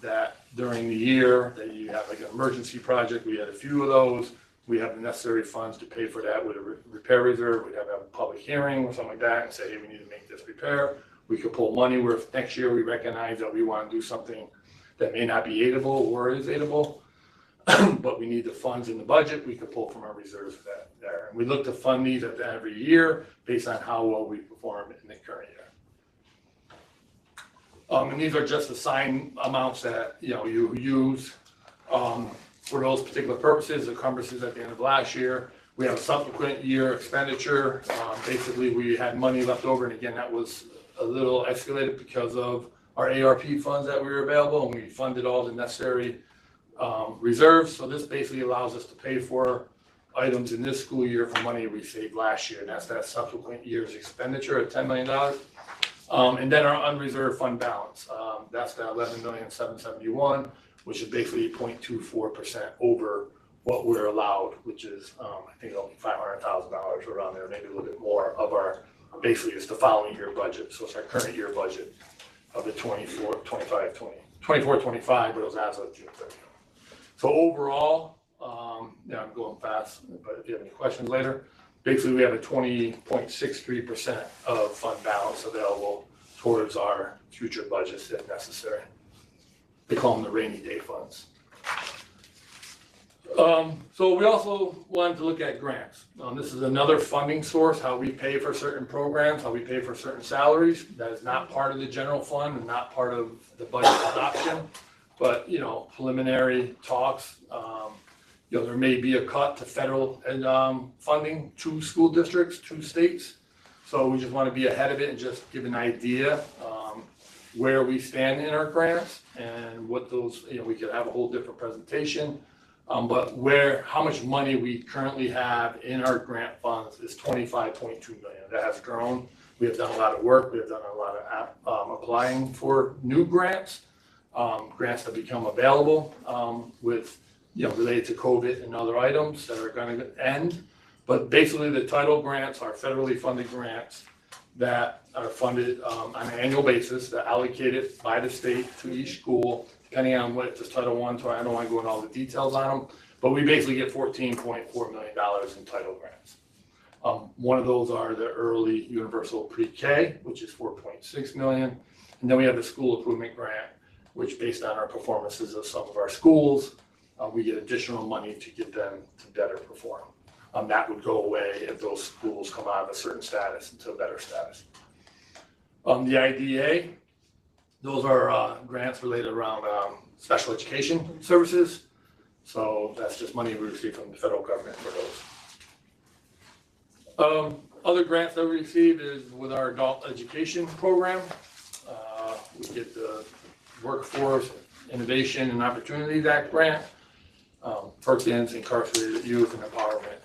that during the year that you have like an emergency project. We had a few of those. We have the necessary funds to pay for that with a repair reserve. We'd have a public hearing or something like that and say, hey, we need to make this repair. We could pull money where if next year we recognize that we want to do something that may not be aidable or is aidable, but we need the funds in the budget, we could pull from our reserves for that there. And we look to fund these at the end of every year based on how well we perform in the current year. And these are just assigned amounts that you use for those particular purposes. The encumbrances at the end of last year. We have a subsequent year expenditure. Basically, we had money left over, and again, that was a little escalated because of our ARP funds that were available, and we funded all the necessary reserves. So this basically allows us to pay for items in this school year for money we saved last year, and that's that subsequent year's expenditure at $10 million. And then our unreserved fund balance, that's the $11,771,000, which is basically 0.24% over what we're allowed, which is I think only $500,000 around there, maybe a little bit more of our. Basically, it's the following year budget, so it's our current year budget of the 24-25, but it was as of June 30th. So overall, I'm going fast, but if you have any questions later, basically we have a 20.63% of fund balance available towards our future budgets if necessary. They call them the rainy day funds. So we also wanted to look at grants. This is another funding source, how we pay for certain programs, how we pay for certain salaries. That is not part of the general fund and not part of the budget adoption, but preliminary talks. There may be a cut to federal funding to school districts, to states. So we just want to be ahead of it and just give an idea. where we stand in our grants and what those, we could have a whole different presentation. But how much money we currently have in our grant funds is 25.2 million. That has grown. We have done a lot of work. We have done a lot of applying for new grants, grants that become available with, related to COVID and other items that are going to end. But basically the title grants are federally funded grants that are funded on an annual basis, that are allocated by the state to each school, depending on what it's Title I, so I don't want to go into all the details on them, but we basically get $14.4 million in title grants. One of those are the early universal pre-K, which is 4.6 million. And then we have the school improvement grant, which based on our performances of some of our schools, we get additional money to get them to better perform. That would go away if those schools come out of a certain status into a better status. The IDA, those are grants related around special education services. So that's just money we receive from the federal government for those. Other grants that we receive is with our adult education program. We get the Workforce Innovation and Opportunities Act grant, Perkins, Incarcerated Youth and Empowerment,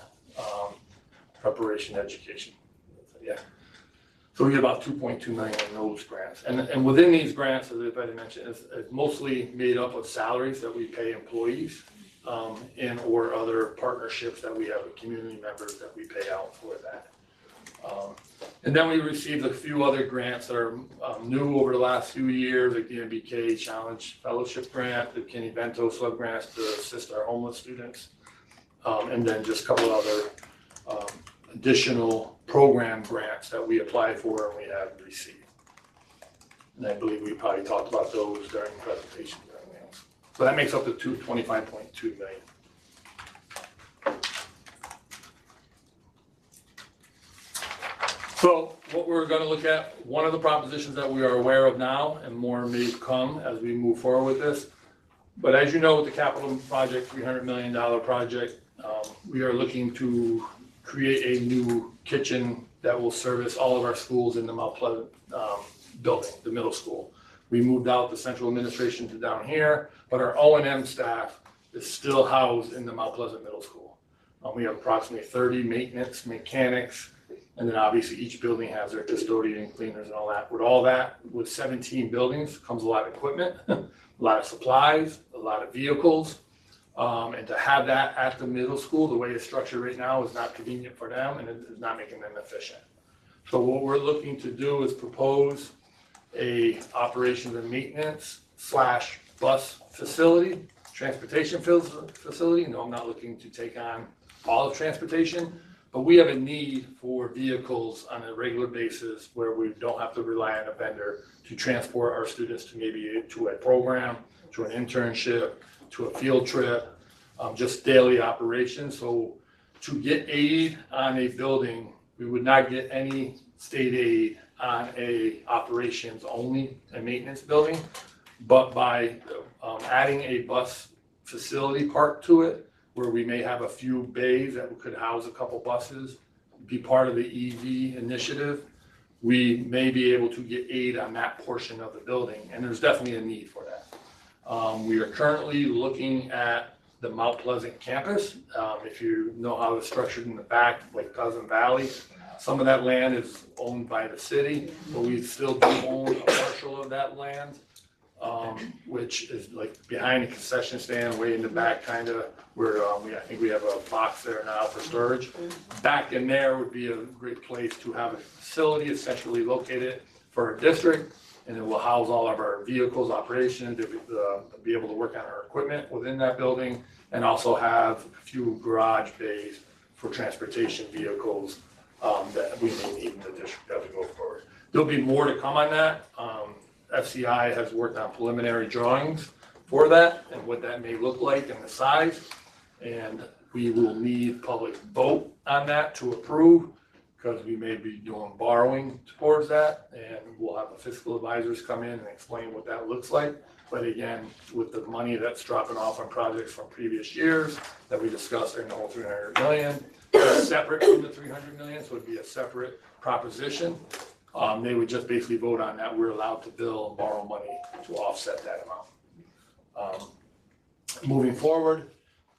Preparation Education. Yeah. So we get about 2.2 million in those grants. And within these grants, as I mentioned, it's mostly made up of salaries that we pay employees and or other partnerships that we have with community members that we pay out for that. And then we received a few other grants that are new over the last few years, like the MBK Challenge Fellowship Grant, the Kenny Bento Sub Grants to assist our homeless students, and then just a couple other additional program grants that we applied for and we have received. And I believe we probably talked about those during the presentation. So that makes up to 25.2 million. So what we're going to look at, one of the propositions that we are aware of now, and more may come as we move forward with this. But as you know, with the capital project, $300 million project, we are looking to create a new kitchen that will service all of our schools in the Mount Pleasant building, the middle school. We moved out the central administration to down here, but our O&M staff is still housed in the Mount Pleasant Middle School. We have approximately 30 maintenance, mechanics, and then obviously each building has their custodian, cleaners, and all that. With all that, with 17 buildings comes a lot of equipment, a lot of supplies, a lot of vehicles. And to have that at the middle school, the way it's structured right now, is not convenient for them and it is not making them efficient. So what we're looking to do is propose a operations and maintenance / bus facility, transportation facility. No, I'm not looking to take on all of transportation, but we have a need for vehicles on a regular basis where we don't have to rely on a vendor to transport our students to maybe to a program, to an internship, to a field trip, just daily operations. So to get aid on a building, we would not get any state aid on a operations only and maintenance building, but by adding a bus facility park to it, where we may have a few bays that could house a couple buses, be part of the EV initiative, we may be able to get aid on that portion of the building, and there's definitely a need for that. We are currently looking at the Mount Pleasant campus. If you know how it's structured in the back, like Pleasant Valley, some of that land is owned by the city, but we still do own a partial of that land, which is like behind the concession stand, way in the back, kind of where I think we have a box there now for storage. Back in there would be a great place to have a facility essentially located for our district, and it will house all of our vehicles, operations, to be able to work on our equipment within that building, and also have a few garage bays for transportation vehicles that we may need in the district as we go forward. There'll be more to come on that. FCI has worked on preliminary drawings for that and what that may look like and the size. And we will need public vote on that to approve, because we may be doing borrowing towards that, and we'll have the fiscal advisors come in and explain what that looks like. But again, with the money that's dropping off on projects from previous years that we discussed during the whole 300 million, it's separate from the 300 million, so it'd be a separate proposition. They would just basically vote on that. We're allowed to bill and borrow money to offset that amount. Moving forward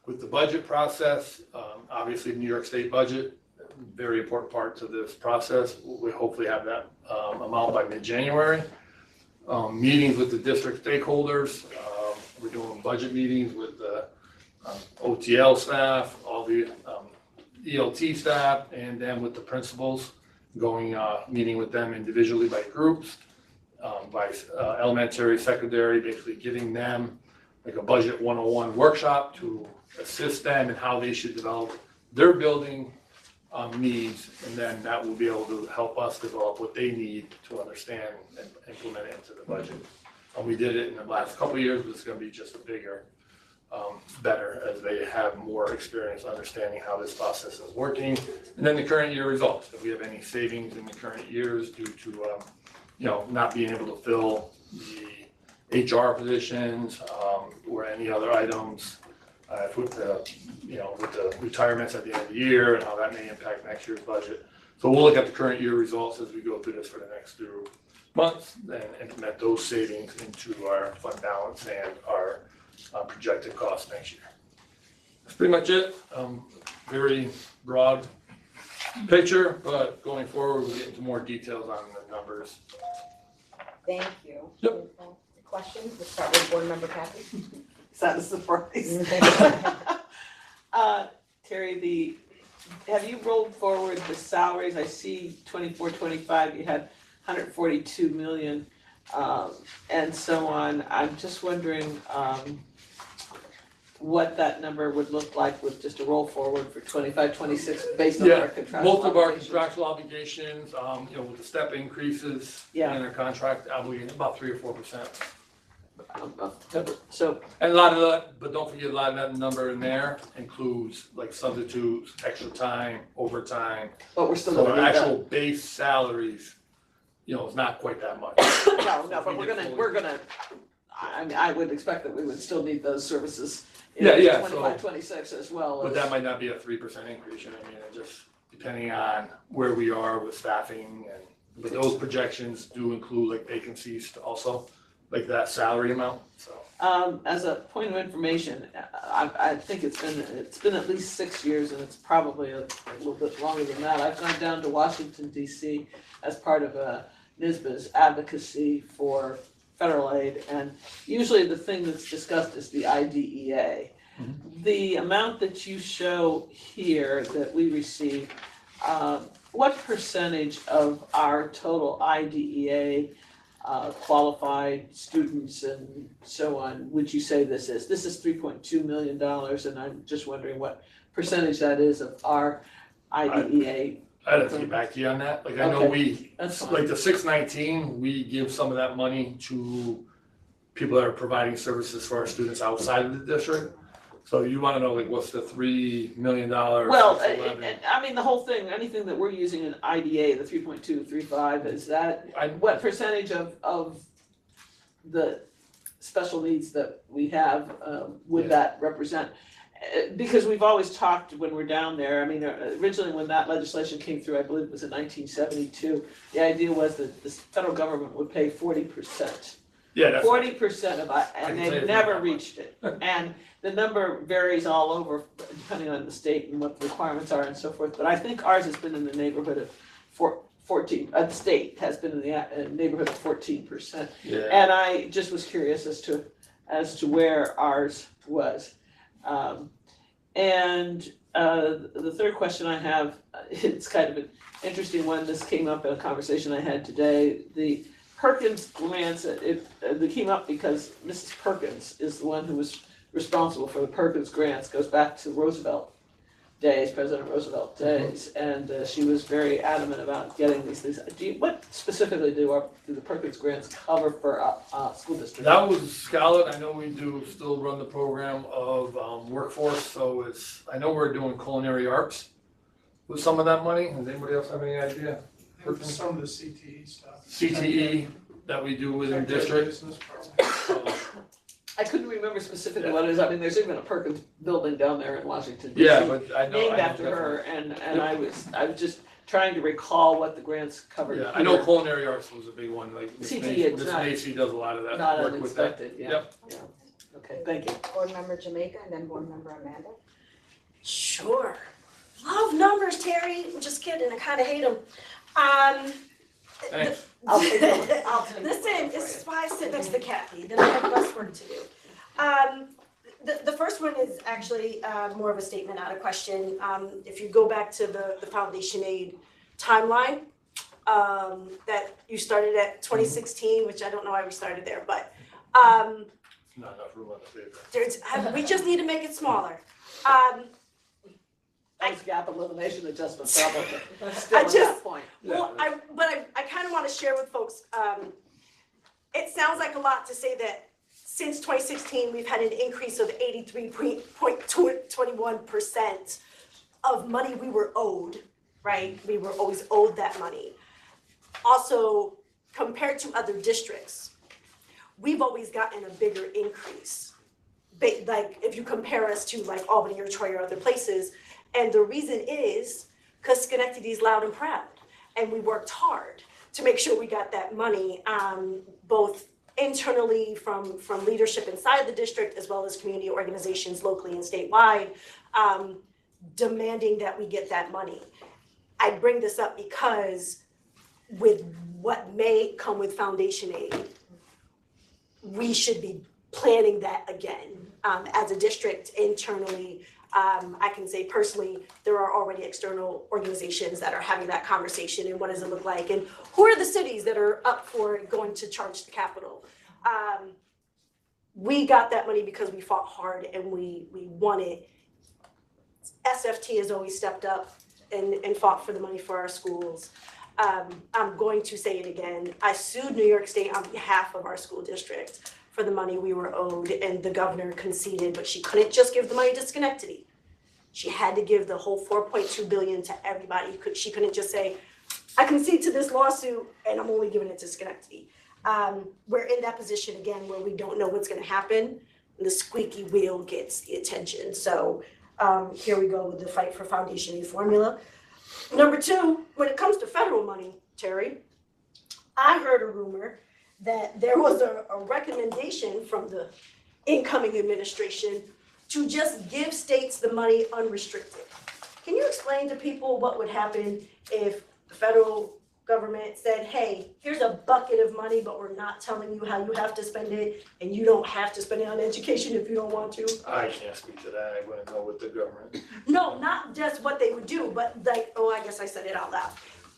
with the budget process, obviously New York State budget, very important part to this process. We hopefully have that amount by mid-January. Meetings with the district stakeholders. We're doing budget meetings with the OTL staff, all the ELT staff, and then with the principals, meeting with them individually by groups, by elementary, secondary, basically giving them like a budget 101 workshop to assist them in how they should develop their building needs, and then that will be able to help us develop what they need to understand and implement it into the budget. We did it in the last couple of years, but it's going to be just bigger, better as they have more experience understanding how this process is working. And then the current year results, if we have any savings in the current years due to not being able to fill the HR positions or any other items. With the retirements at the end of the year and how that may impact next year's budget. So we'll look at the current year results as we go through this for the next few months and implement those savings into our fund balance and our projected costs next year. That's pretty much it. Very broad picture, but going forward, we'll get into more details on the numbers. Thank you. Yep. Questions? We'll start with board member Kathy. Is that a surprise? Terry, have you rolled forward the salaries? I see 24, 25, you had 142 million, and so on. I'm just wondering, what that number would look like with just a roll forward for 25, 26 based on our contractual Most of our obligations. contractual obligations, with the step increases in our contract obligation, about 3 or 4%. So, And a lot of that, but don't forget, a lot of that number in there includes like substitutes, extra time, overtime. but we're still So gonna our need that. actual base salaries, is not quite that much. No, but we're gonna, I mean, I would expect that we would still need those services in Yeah, 25, 26 as well. But as- that might not be a 3% increase, it just depending on where we are with staffing but those projections do include like vacancies also, like that salary amount, so. As a point of information, I think it's been at least 6 years, and it's probably a little bit longer than that. I've gone down to Washington DC as part of NYSBA's advocacy for federal aid, and usually the thing that's discussed is the IDEA. The amount that you show here that we receive, what percentage of our total IDEA qualified students and so on, would you say this is? This is $3.2 million, and I'm just wondering what percentage that is of our IDEA. I'd have to get back to you on that, like I know That's fine. like the 619, we give some of that money to people that are providing services for our students outside of the district. So you wanna know like what's the $3 million? Well, 611? I mean, the whole thing, anything that we're using in IDA, the 3.235, is that, what percentage of the special needs that we have would that represent? Because we've always talked when we're down there, I mean, originally when that legislation came through, I believe it was in 1972, the idea was that the federal government would pay 40%. Yeah, that's. 40% of, and can tell they've you never that much. reached it. And the number varies all over, depending on the state and what the requirements are and so forth. But I think ours has been in the neighborhood of 14, the state has been in the neighborhood of 14%. Yeah. And I just was curious as to where ours was. And the third question I have, it's kind of an interesting one. This came up in a conversation I had today. The Perkins grants, they came up because Mrs. Perkins is the one who was responsible for the Perkins grants, goes back to Roosevelt days, President Roosevelt days, and she was very adamant about getting these things. What specifically do the Perkins grants cover for school districts? That was Scarlett. I know we do still run the program of workforce, so I know we're doing culinary arts with some of that money. Does anybody else have any idea? Some of the CTE stuff. CTE that we do within district. Business program. I couldn't remember specifically what it is. I mean, there's even a Perkins building down there in Washington, D.C. Yeah, but I know. named after her, and I was just trying to recall what the grants covered. Yeah, I know here. culinary arts was a big one, like Ms. CT, Macy, it's Ms. not- Macy does a lot of that Not work with that. unexpected, yeah. Yep. Yeah. Okay, thank you. Board Member Jamaica and then Board Member Amanda. Sure. Love numbers, Terry. I'm just kidding. I kind of hate them. Thanks. I'll take it. I'll take it. Listen, this is why I sit next to Kathy. Then I have less work to do. The first one is actually more of a statement, not a question. If you go back to the Foundation Aid timeline, that you started at 2016, which I don't know why we started there, but Not enough room on the paper. we just need to make it smaller. That was gap elimination adjustment probably. Still I at that just- point. Well, I kind of want to share with folks, it sounds like a lot to say that since 2016, we've had an increase of 83.21% of money we were owed, right? We were always owed that money. Also, compared to other districts, we've always gotten a bigger increase. Like, if you compare us to like Albany or Troy or other places, and the reason is because Schenectady is loud and proud, and we worked hard to make sure we got that money, both internally from leadership inside the district as well as community organizations locally and statewide, demanding that we get that money. I bring this up because with what may come with Foundation Aid, we should be planning that again. As a district internally, I can say personally, there are already external organizations that are having that conversation and what does it look like and who are the cities that are up for going to charge the capital. We got that money because we fought hard and we won it. SFT has always stepped up and fought for the money for our schools. I'm going to say it again. I sued New York State on behalf of our school district for the money we were owed, and the governor conceded, but she couldn't just give the money to Schenectady. She had to give the whole $4.2 billion to everybody. She couldn't just say, I concede to this lawsuit and I'm only giving it to Schenectady. We're in that position again where we don't know what's gonna happen, and the squeaky wheel gets the attention. So here we go with the fight for Foundation Aid formula. Number two, when it comes to federal money, Terry, I heard a rumor that there was a recommendation from the incoming administration to just give states the money unrestricted. Can you explain to people what would happen if the federal government said, hey, here's a bucket of money, but we're not telling you how you have to spend it, and you don't have to spend it on education if you don't want to? I can't speak to that, I wouldn't know what the government. No, not just what they would do, but like, I guess I said it out loud.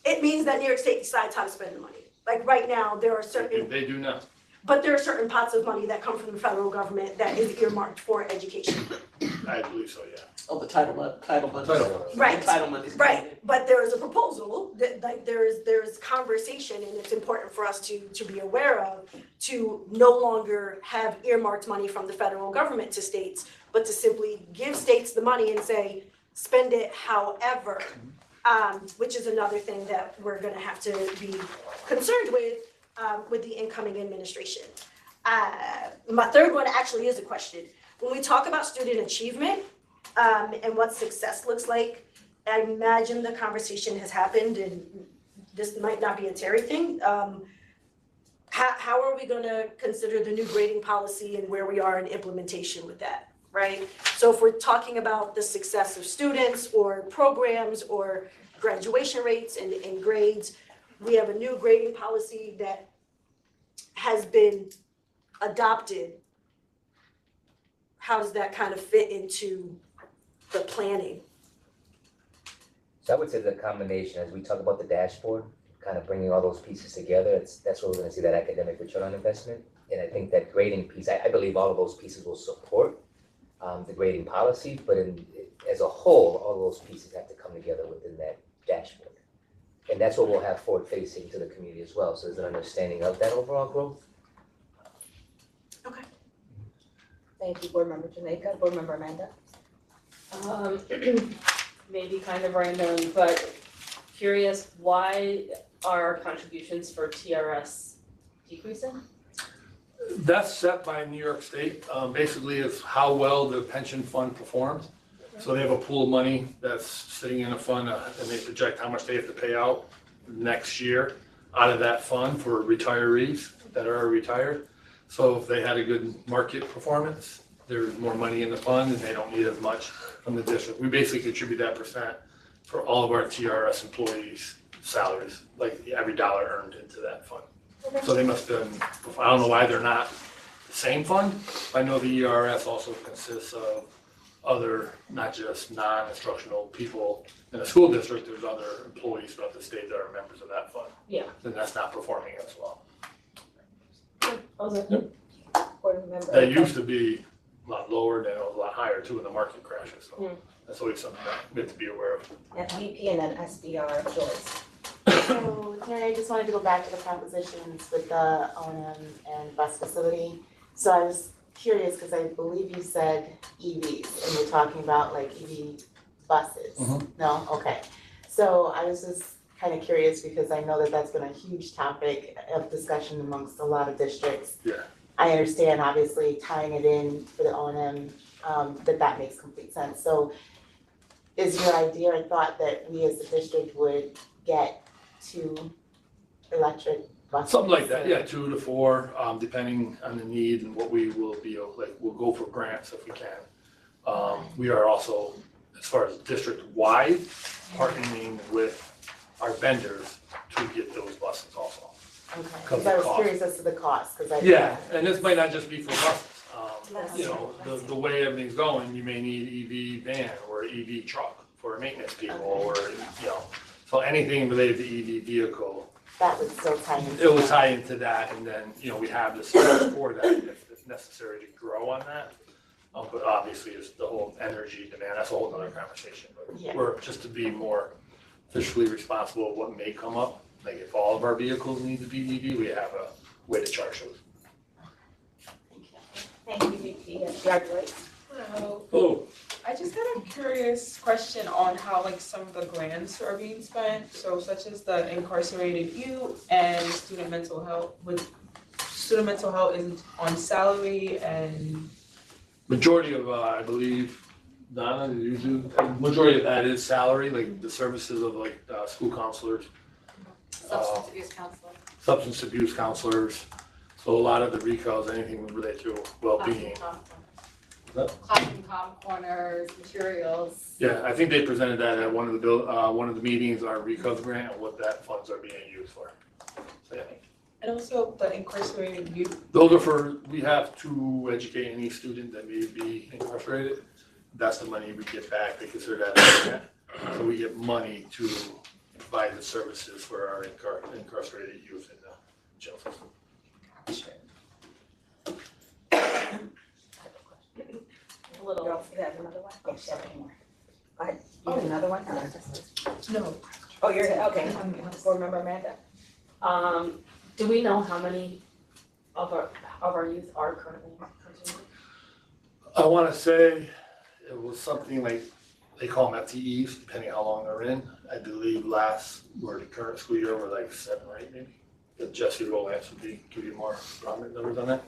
It means that New York State decides how to spend the money. Like right now, there are certain, They do now. but there are certain pots of money that come from the federal government that is earmarked for education. I believe so, yeah. Oh, the title money. Right. The title money's coming in. Right, but there is a proposal that like there's conversation, and it's important for us to be aware of, to no longer have earmarked money from the federal government to states, but to simply give states the money and say, spend it however, which is another thing that we're gonna have to be concerned with the incoming administration. My third one actually is a question. When we talk about student achievement, and what success looks like, I imagine the conversation has happened, and this might not be a Terry thing. How are we gonna consider the new grading policy and where we are in implementation with that, right? So if we're talking about the success of students or programs or graduation rates and grades, we have a new grading policy that has been adopted. How does that kind of fit into the planning? So I would say the combination, as we talk about the dashboard, kind of bringing all those pieces together, that's where we're gonna see that academic return on investment. And I think that grading piece, I believe all of those pieces will support the grading policy, but as a whole, all those pieces have to come together within that dashboard. And that's what we'll have forward facing to the community as well, so there's an understanding of that overall growth. Thank you, Board Member Jamaica. Board Member Amanda. Maybe kind of random, but curious, why are contributions for TRS decreasing? That's set by New York State, basically is how well the pension fund performs. So they have a pool of money that's sitting in a fund, and they project how much they have to pay out next year out of that fund for retirees that are retired. So if they had a good market performance, there's more money in the fund and they don't need as much from the district. We basically contribute that percent for all of our TRS employees' salaries, like every dollar earned into that fund. So they must have been, I don't know why they're not the same fund. I know the ERS also consists of other, not just non-instructional people in a school district, there's other employees throughout the state that are members of that fund. Yeah. And that's not performing as well. That was it. Board member. That used to be a lot lower, then it was a lot higher too in the market crashes, so Mm. that's always something that we have to be aware of. And VP and then SDR, Joyce. So, Terry, I just wanted to go back to the propositions with the O&M and bus facility. So I was curious, because I believe you said EVs, and you're talking about like EV buses. Mhm. No? Okay. So I was just kind of curious, because I know that that's been a huge topic of discussion amongst a lot of districts. Yeah. I understand, obviously, tying it in for the O&M, that makes complete sense. So is your idea or thought that we as a district would get 2 electric buses? Something like that, yeah, 2 to 4, depending on the need and what we will be, like, we'll go for grants if we can. We are also, as far as district-wide, partnering with our vendors to get those buses also. Okay, Because because of I was cost. curious as to the cost, because I. Yeah, and this might not just be for buses. That's You know, the way everything's going, you may need EV van or EV truck for maintenance people, or, you know, so anything related to EV vehicle, That would still tie into. it will tie into that, and then, you know, we have the space for that if necessary to grow on that. But obviously, it's the whole energy demand, that's a whole other conversation, but Yeah. we're, just to be more fiscally responsible of what may come up, like if all of our vehicles need to be EV, we have a way to charge those. Thank you, VP. SDR, Joyce. Hello. Oh, I just had a curious question on how like some of the grants are being spent, so such as the incarcerated youth and student mental health, with student mental health is on salary and majority of, I believe, Donna, did you do, majority of that is salary, like the services of like school counselors, Substance abuse counselor. substance abuse counselors. So a lot of the recalls, anything related to well-being. Cotton calm corners, materials. Yeah, I think they presented that at one of the meetings, our recalls grant, and what that funds are being used for. So, yeah. and also the incarcerated youth. Those are for, we have to educate any student that may be incarcerated. That's the money we get back, they consider that a grant. So we get money to provide the services for our incarcerated youth in the jail system. A little. You have another one? Oh, she has one more. Go ahead. You have another one? No. Oh, you're, okay. Board member Amanda. Do we know how many of our youth are currently incarcerated? I want to say it was something like, they call them FTEs, depending how long they're in. I believe the current school year, were like 7 or 8 maybe. If Jesse Rowlands would give you more prominent numbers on that.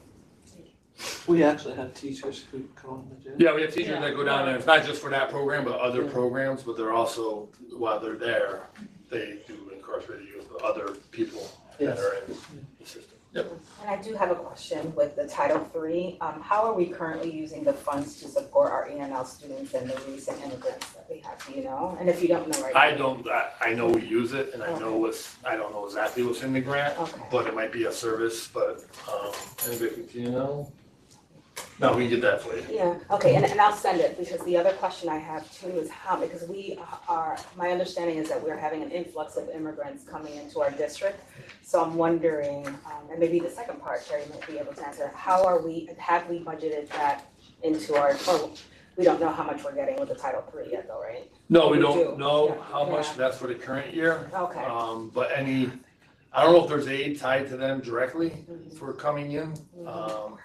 We actually have teachers who go in the gym. Yeah, we have teachers that go down there, it's not just for that program, but other programs, but they're also, while they're there, they do incarcerated youth with other people that are in the system. Yep. And I do have a question with the Title III. How are we currently using the funds to support our ENL students and the recent immigrants that we have, do you know? And if you don't know right now. I know we use it, and I know I don't know exactly what's in the grant, Okay. but it might be a service, but, anybody can, you know? No, we did that for you. Yeah, okay, and I'll send it, because the other question I have too is how, because my understanding is that we're having an influx of immigrants coming into our district. So I'm wondering, and maybe the second part, Terry might be able to answer, have we budgeted that into we don't know how much we're getting with the Title III yet though, right? No, we We don't do. know Yeah. how much Yeah. that's for the current year. Okay. But I don't know if there's aid tied to them directly for coming in.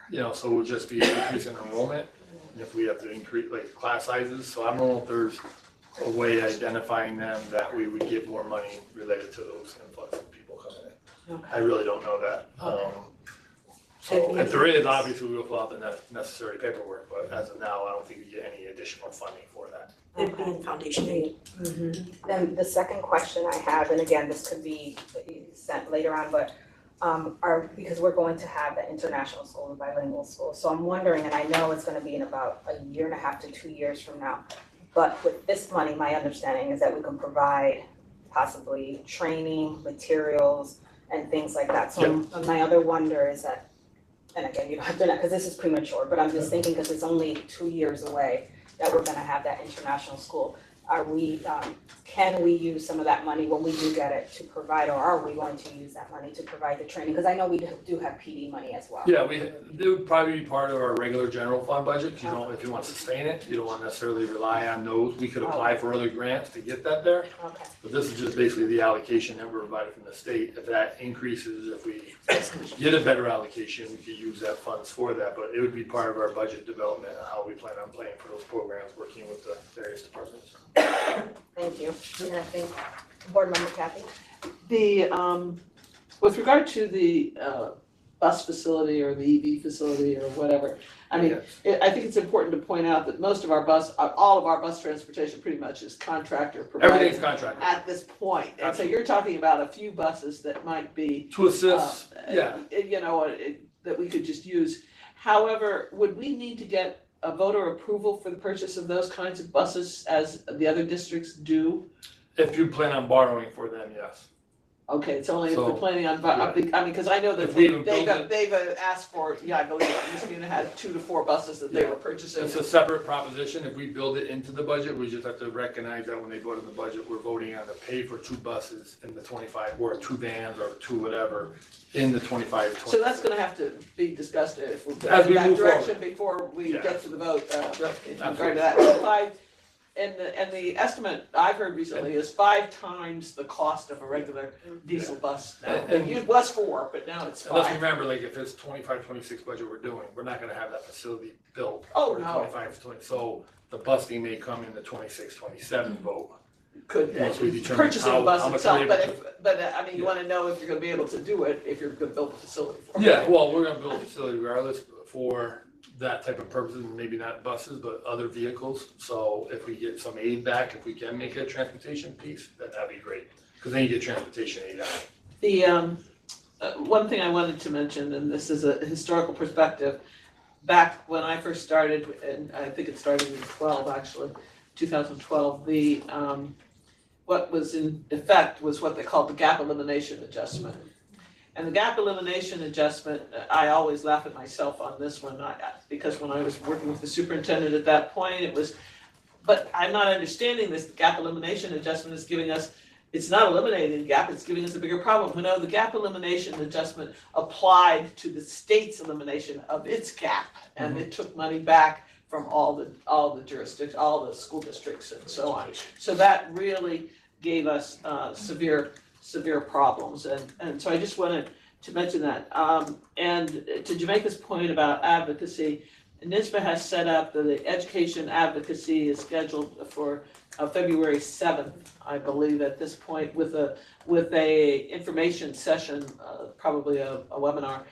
You know, so it would just be increasing enrollment. And if we have to increase like class sizes, so I don't know if there's a way identifying them that we would get more money related to those influx of people coming in. Okay. I really don't know that. So if there is, obviously we will fill out the necessary paperwork, but as of now, I don't think we get any additional funding for that. It'd be in foundation aid. Then the second question I have, and again, this could be sent later on, but because we're going to have the international school, the bilingual school, so I'm wondering, and I know it's gonna be in about a year and a half to 2 years from now, but with this money, my understanding is that we can provide possibly training, materials, and things like that. So my other wonder is that, and again, you don't have to, because this is premature, but I'm just thinking, because it's only 2 years away, that we're gonna have that international school. Are we, can we use some of that money when we do get it to provide, or are we going to use that money to provide the training? Because I know we do have PD money as well. Yeah, it would probably be part of our regular general fund budget, if you want to sustain it, you don't want to necessarily rely on those. We could apply for other grants to get that there, Okay, but this is just basically the allocation that we're provided from the state. If that increases, if we get a better allocation, we could use that funds for that, but it would be part of our budget development and how we plan on playing for those programs, working with the various departments. thank you. And I think, Board Member Kathy? With regard to the bus facility or the EV facility or whatever, I mean, I think it's important to point out that most of our all of our bus transportation pretty much is contractor provided. Everything's contracted. At this point, and so you're talking about a few buses that might be, To assist, yeah. That we could just use. However, would we need to get a voter approval for the purchase of those kinds of buses as the other districts do? If you plan on borrowing for them, yes. Okay, it's only if So, they're planning on, I mean, because I know that If we even build they've asked for, I believe, Muscatine had 2 to 4 buses that they were purchasing. It's a separate proposition. If we build it into the budget, we just have to recognize that when they vote in the budget, we're voting on to pay for 2 buses in the 25, or 2 vans, or 2 whatever, in the 25, 26. So that's gonna have to be discussed if we go As in we that move direction before we Yeah. get to the vote, in absolutely. regard to that. So and the estimate I've heard recently is 5 times the cost of a regular diesel bus now. And- It was 4, but now it's And let's 5. remember, like, if it's 25, 26 budget we're doing, we're not gonna have that facility built. Oh, for no. 25, 20, so the busing may come in the 26, 27 vote. Could, Once we determine purchasing how- the bus how much itself, we're but able I mean, you wanna know if you're gonna be able to do it, if you're gonna build a facility for it. Yeah, well, we're gonna build a facility regardless for that type of purposes, maybe not buses, but other vehicles. So if we get some aid back, if we can make it a transportation piece, then that'd be great, because then you get transportation aid out. The, one thing I wanted to mention, and this is a historical perspective, back when I first started, and I think it started in 2012, what was in effect was what they called the gap elimination adjustment. And the gap elimination adjustment, I always laugh at myself on this one, because when I was working with the superintendent at that point, it was, but I'm not understanding this gap elimination adjustment is giving us, it's not eliminating the gap, it's giving us a bigger problem. No, the gap elimination adjustment applied to the state's elimination of its gap, and it took money back from all the jurisdictions, all the school districts and so on. So that really gave us severe problems, and so I just wanted to mention that. And to Jamaica's point about advocacy, NISBA has set up the education advocacy is scheduled for February 7th, I believe, at this point, with a information session, probably a webinar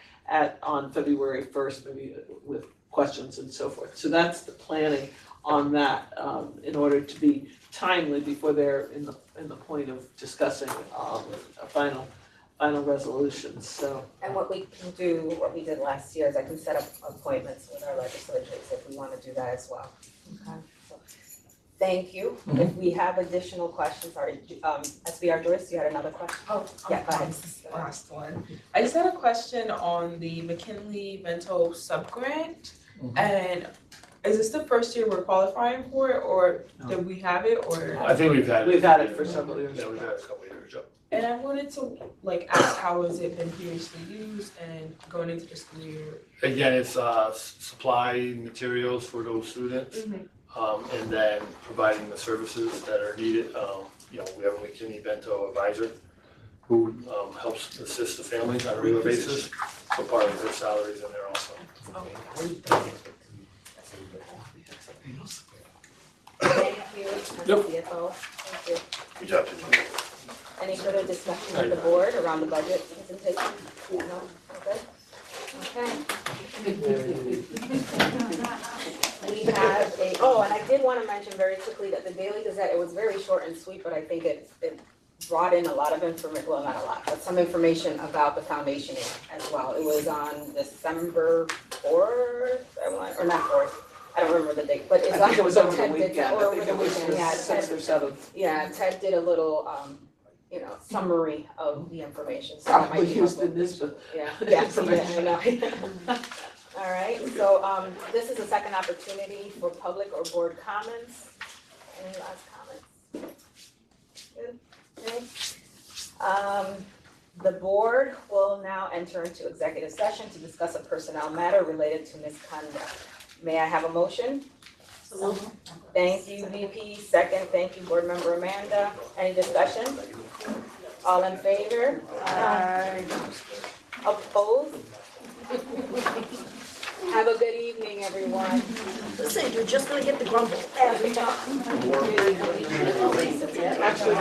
on February 1st, maybe with questions and so forth. So that's the planning on that, in order to be timely before they're in the point of discussing a final resolution, so. And what we can do, what we did last year is I can set up appointments with our legislators if we want to do that as well. Okay. So, thank you. If we have additional questions, sorry, SBR Joyce, you had another question? Oh, Yeah, go ahead. this is the last one. I just had a question on the McKinley-Vento sub-grant. And is this the first year we're qualifying for it, or did we have it, or? I think we've had it for several years. Yeah, we've had it a couple of years, yep. And I wanted to ask how has it been previously used and going into the school year? Again, it's supply materials for those students, and then providing the services that are needed. We have a McKinney-Vento advisor who helps assist the families on a regular basis, so part of their salaries in there also. Thank you, Yep. CFO. Thank you. Good job, Tiffany. Any further discussion with the board around the budget presentation? No, okay. We have and I did want to mention very quickly that the Daily Gazette, it was very short and sweet, but I think it brought in a lot of information, well, not a lot, but some information about the foundation as well. It was on December 4th, or not 4th, I don't remember the date, but it's I on. think it was over the Ted did- weekend, I over think the it was weekend, the yeah, sixth or seventh. Yeah, Ted did a little, summary of the information, so that might Probably be used helpful. in this, but Yeah, I know. All right, so, this is a second opportunity for public or board comments. Any last comments? Good, okay. The board will now enter into executive session to discuss a personnel matter related to misconduct. May I have a motion? Thank you, VP. Second, thank you, Board Member Amanda. Any discussion? All in favor? Aye. Opposed? Have a good evening, everyone. Listen, you're just gonna get the grumble every time. actually,